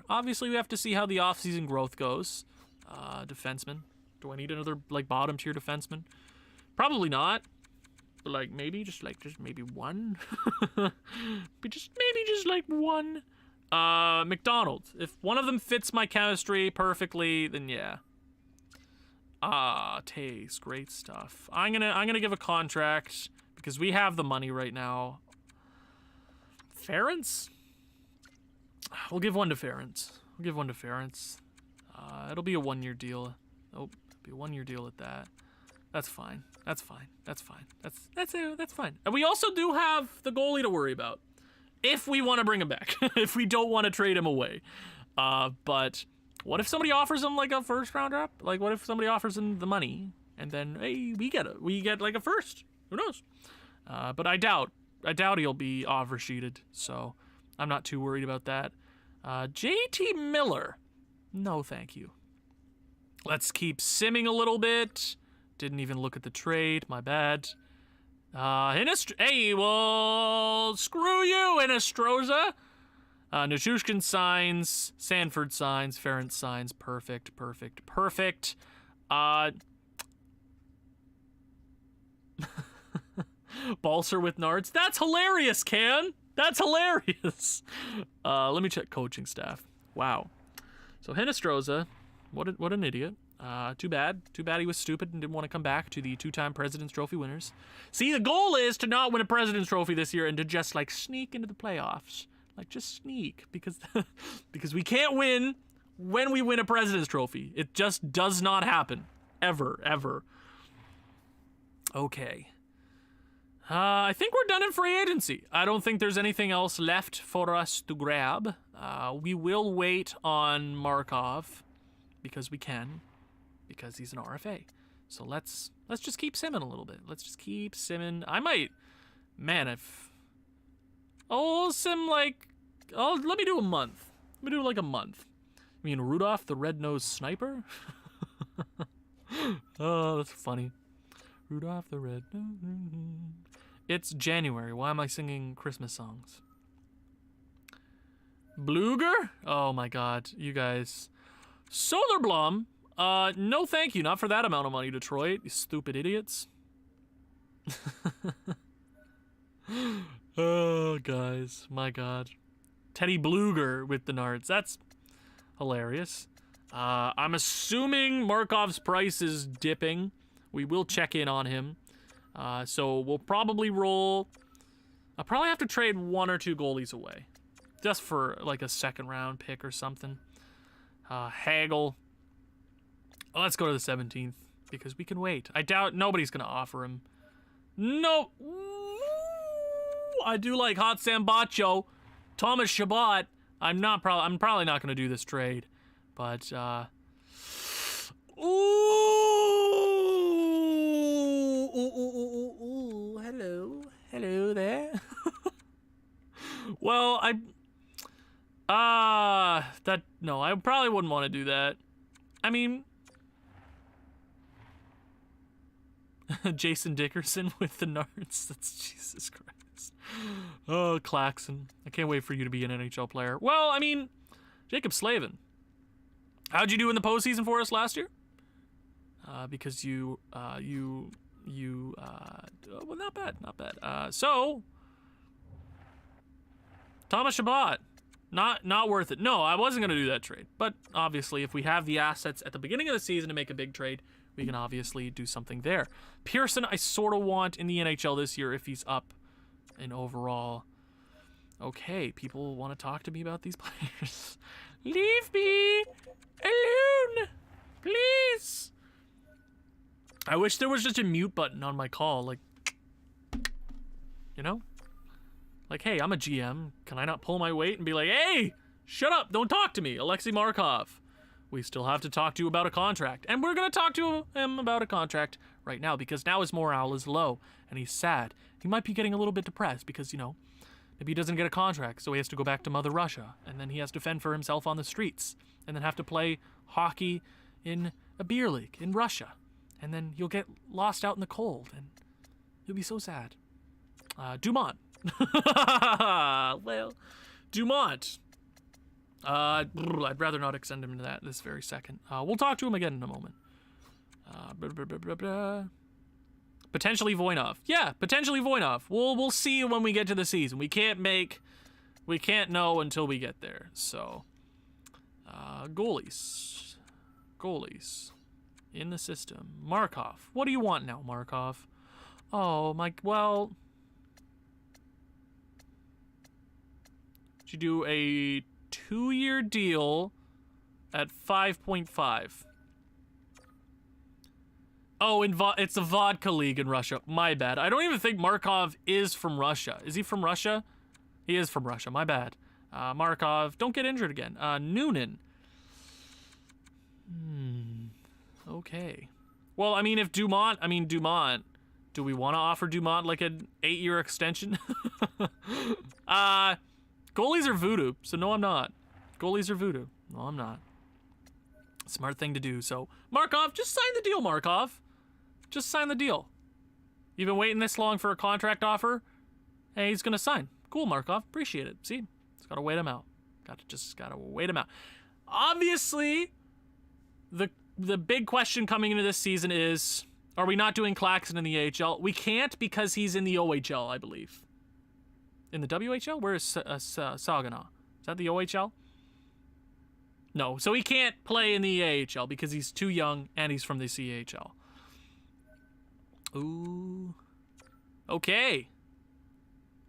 A: Obviously, we have to see how the offseason growth goes. Defenseman. Do I need another, like, bottom tier defenseman? Probably not. But, like, maybe just maybe one. just like one. McDonald. If one of them fits my chemistry perfectly, then yeah. Taze, great stuff. I'm gonna give a contract because we have the money right now. Ferentz? We'll give one to Ferentz. It'll be a 1-year deal. Oh, it'll be a 1-year deal at that. That's fine. That's fine. And we also do have the goalie to worry about. If we want to bring him back. If we don't want to trade him away. But what if somebody offers him like a first round draft? Like, what if somebody offers him the money and then, hey, we get like a first? Who knows? But I doubt he'll be offer sheeted. So I'm not too worried about that. JT Miller. No, thank you. Let's keep simming a little bit. Didn't even look at the trade. My bad. Hey, well, screw you, Hinostroza. Nichushkin signs. Sanford signs. Ferentz signs. Perfect. Balser with Nards. That's hilarious, Can. That's hilarious. Let me check coaching staff. Wow. So Hinostroza, what an idiot. Too bad he was stupid and didn't want to come back to the 2-time President's Trophy winners. See, the goal is to not win a President's Trophy this year and to just, like, sneak into the playoffs. Like, just sneak. Because we can't win when we win a President's Trophy. It just does not happen. Ever. Okay. I think we're done in free agency. I don't think there's anything else left for us to grab. We will wait on Markov because we can. Because he's an RFA. So let's just keep simming a little bit. Let's just keep simming. I might, man, let me do a month. Let me do like a month. I mean, Rudolph the Red-Nosed Sniper? Oh, that's funny. Rudolph the Red-Nosed... It's January. Why am I singing Christmas songs? Bluger? Oh my god, you guys. Solarblom? No thank you, not for that amount of money, Detroit, you stupid idiots. Oh, guys, my god. Teddy Bluger with the Nards, that's hilarious. I'm assuming Markov's price is dipping. We will check in on him. So we'll probably roll... I'll probably have to trade 1 or 2 goalies away. Just for, like, a second-round pick or something. Hagel. Oh, let's go to the 17th, because we can wait. I doubt nobody's going to offer him. No! Ooh, I do like Hot Sambacho. Thomas Chabot. I'm probably not going to do this trade. But, Ooh, hello. Hello there. Well, no, I probably wouldn't want to do that. I mean, Jason Dickerson with the Nards. That's Jesus Christ. Oh, Claxon. I can't wait for you to be an NHL player. Well, I mean, Jacob Slavin. How'd you do in the postseason for us last year? Because well, not bad, not bad. So, Thomas Chabot, not worth it. No, I wasn't gonna do that trade. But obviously, if we have the assets at the beginning of the season to make a big trade, we can obviously do something there. Pearson, I sort of want in the NHL this year if he's up in overall. Okay, people want to talk to me about these players. Leave me alone, please. I wish there was just a mute button on my call, like, you know? Like, hey, I'm a GM. Can I not pull my weight and be like, hey, shut up, don't talk to me, Alexei Markov. We still have to talk to you about a contract. And we're going to talk to him about a contract right now because now his morale is low and he's sad. He might be getting a little bit depressed because, you know, maybe he doesn't get a contract, so he has to go back to Mother Russia. And then he has to fend for himself on the streets. And then have to play hockey in a beer league in Russia. And then you'll get lost out in the cold, and you'll be so sad. Dumont. Well, Dumont. I'd rather not extend him to that this very second. We'll talk to him again in a moment. Potentially Voinov. Yeah, potentially Voinov. We'll see when we get to the season. We can't know until we get there. So, goalies. In the system. Markov. What do you want now, Markov? Oh, well... Should you do a 2-year deal at 5.5. Oh, it's a vodka league in Russia. My bad. I don't even think Markov is from Russia. Is he from Russia? He is from Russia. My bad. Markov, don't get injured again. Noonan. Okay. Well, I mean, if Dumont, do we want to offer Dumont like an 8-year extension? Goalies are voodoo, so no, I'm not. Goalies are voodoo. No, I'm not. Smart thing to do. So, Markov, just sign the deal, Markov. Just sign the deal. You've been waiting this long for a contract offer? Hey, he's gonna sign. Cool, Markov. Appreciate it. See? Just gotta wait him out. Just gotta wait him out. Obviously, the big question coming into this season is, are we not doing Claxon in the AHL? We can't because he's in the OHL, I believe. In the WHL? Where is Saginaw? Is that the OHL? No, so he can't play in the AHL because he's too young and he's from the CHL. Ooh. Okay.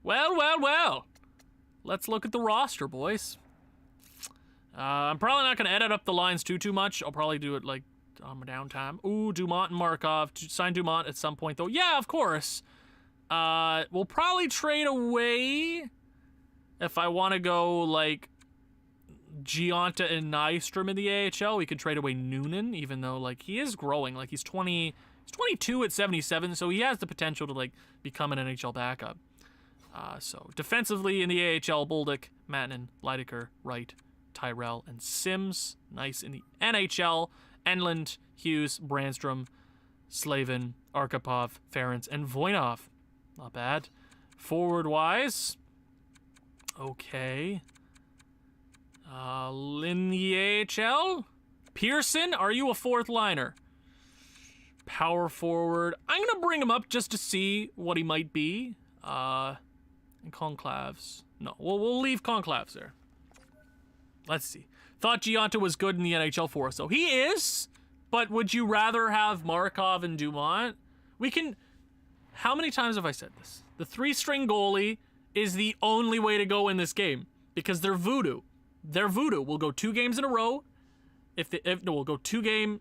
A: Well. Let's look at the roster, boys. I'm probably not going to edit up the lines too much. I'll probably do it like on my downtime. Ooh, Dumont and Markov. Sign Dumont at some point, though. Yeah, of course. We'll probably trade away if I want to go like Gionta and Nystrom in the AHL. We could trade away Noonan, even though like he is growing. Like he's 22 at 77, so he has the potential to like become an NHL backup. So defensively in the AHL, Bolduc, Matanen, Leidecker, Wright, Tyrell, and Sims. Nice in the NHL. Enland, Hughes, Brandstrom, Slavin, Arkhipov, Ference, and Voinov. Not bad. Forward-wise, okay. In the AHL, Pearson, are you a fourth liner? Power forward. I'm going to bring him up just to see what he might be. And Conclaves. No, we'll leave Conclaves there. Let's see. Thought Giunta was good in the NHL for us, so he is. But would you rather have Markov and Dumont? We can... How many times have I said this? The 3-string goalie is the only way to go in this game because they're voodoo. They're voodoo. We'll go 2 games in a row. We'll go 2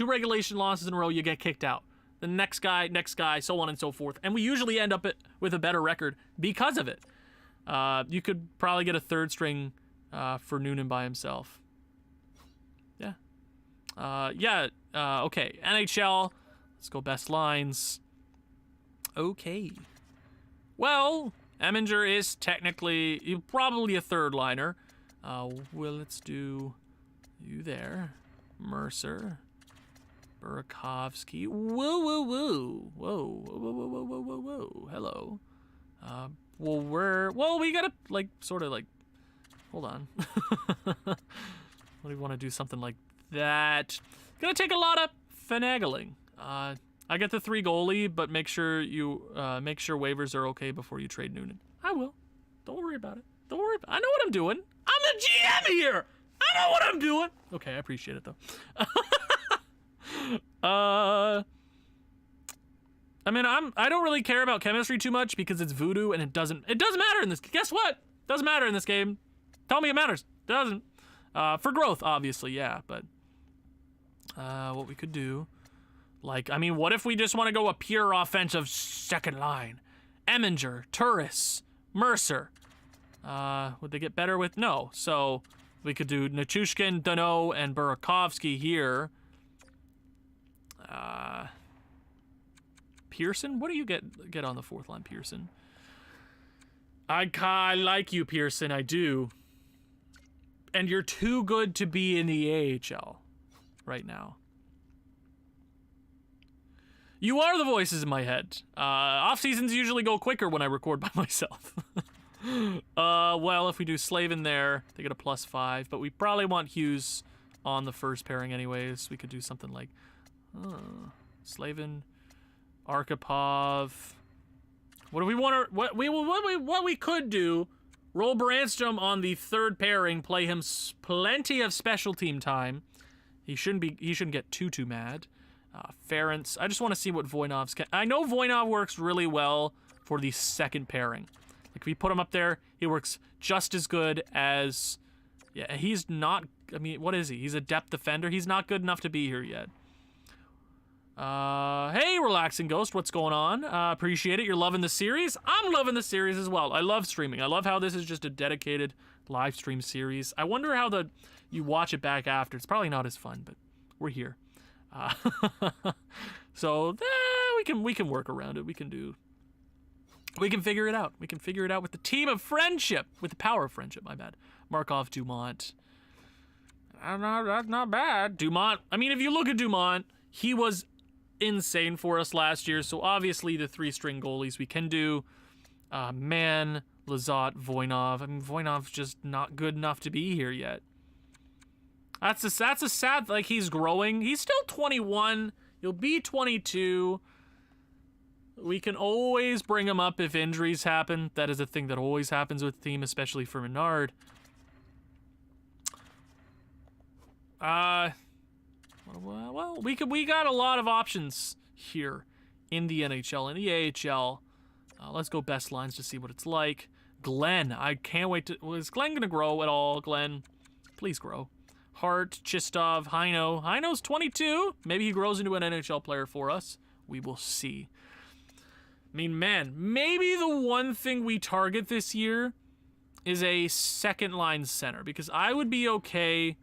A: regulation losses in a row, you get kicked out. The next guy, so on and so forth. And we usually end up with a better record because of it. You could probably get a 3rd string for Noonan by himself. Yeah. Okay. NHL. Let's go best lines. Okay. Well, Eminger is technically probably a 3rd liner. Well, let's do you there. Mercer. Burakovsky. Whoa. Hello. We gotta, hold on. What do you want to do? Something like that. Gonna take a lot of finagling. I get the 3 goalie, but make sure waivers are okay before you trade Noonan. I will. Don't worry about it. I know what I'm doing. I'm the GM here. I know what I'm doing. Okay, I appreciate it though. I don't really care about chemistry too much because it's voodoo and it doesn't matter in this. Guess what? Doesn't matter in this game. Tell me it matters. Doesn't. For growth, obviously, yeah, but what we could do, what if we just want to go a pure offensive second line? Eminger, Turris, Mercer. Would they get better with? No. So we could do Nichushkin, Danault, and Burakovsky here. Pearson? What do you get on the 4th line, Pearson? I like you, Pearson. I do. And you're too good to be in the AHL right now. You are the voices in my head. Off seasons usually go quicker when I record by myself. Well, if we do Slavin there, they get a +5, but we probably want Hughes on the first pairing anyways. We could do something like Slavin, Arkhipov. What do we want to? What we could do? Roll Brandstrom on the 3rd pairing. Play him plenty of special team time. He shouldn't get too mad. Ference. I just want to see what Voinov's. I know Voinov works really well for the 2nd pairing. Like if we put him up there, he works just as good as. Yeah, he's not. I mean, what is he? He's a depth defender. He's not good enough to be here yet. Hey, Relaxing Ghost, what's going on? Appreciate it. You're loving the series? I'm loving the series as well. I love streaming. I love how this is just a dedicated live stream series. I wonder how you watch it back after. It's probably not as fun, but we're here. So we can work around it. We can figure it out. We can figure it out with the team of friendship, with the power of friendship. My bad. Markov, Dumont. That's not bad. Dumont. I mean, if you look at Dumont, he was insane for us last year. So obviously the 3-string goalies we can do. Mann, Lizotte, Voinov. I mean, Voinov's just not good enough to be here yet. That's a sad, he's growing. He's still 21. He'll be 22. We can always bring him up if injuries happen. That is a thing that always happens with the team, especially for Menard. Well, we got a lot of options here in the NHL. In the AHL, let's go best lines to see what it's like. Glenn, I can't wait to... Is Glenn going to grow at all, Glenn? Please grow. Hart, Chistov, Heino. Heino's 22. Maybe he grows into an NHL player for us. We will see. I mean, man, maybe the one thing we target this year is a second-line center, because I would be okay,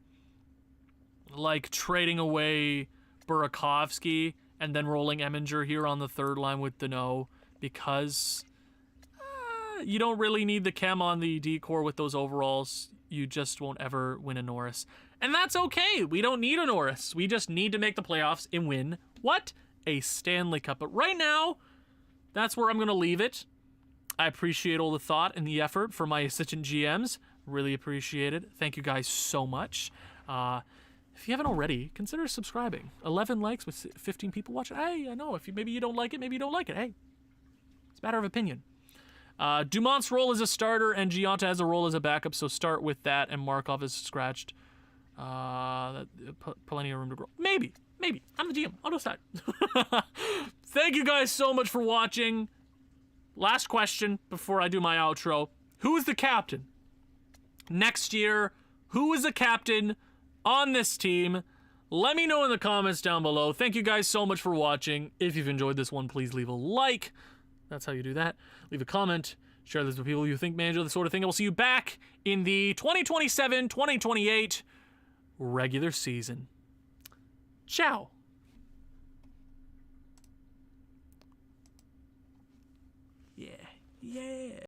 A: trading away Burakovsky and then rolling Eminger here on the 3rd line with Danault, because you don't really need the chem on the D-core with those overalls. you just won't ever win a Norris. And that's okay. We don't need a Norris. We just need to make the playoffs and win, what? A Stanley Cup. But right now, that's where I'm going to leave it. I appreciate all the thought and the effort for my assistant GMs. Really appreciate it. Thank you guys so much. If you haven't already, consider subscribing. 11 likes with 15 people watching. Hey, I know. If maybe you don't like it, maybe you don't like it. Hey, it's a matter of opinion. Dumont's role as a starter and Gionta has a role as a backup, so start with that, and Markov is scratched. Plenty of room to grow. Maybe. I'm the GM. I'll decide. Thank you guys so much for watching. Last question before I do my outro. Who is the captain? Next year, who is the captain on this team? Let me know in the comments down below. Thank you guys so much for watching. If you've enjoyed this one, please leave a like. That's how you do that. Leave a comment. Share this with people you think may enjoy this sort of thing. And we'll see you back in the 2027-2028 regular season. Ciao. Yeah.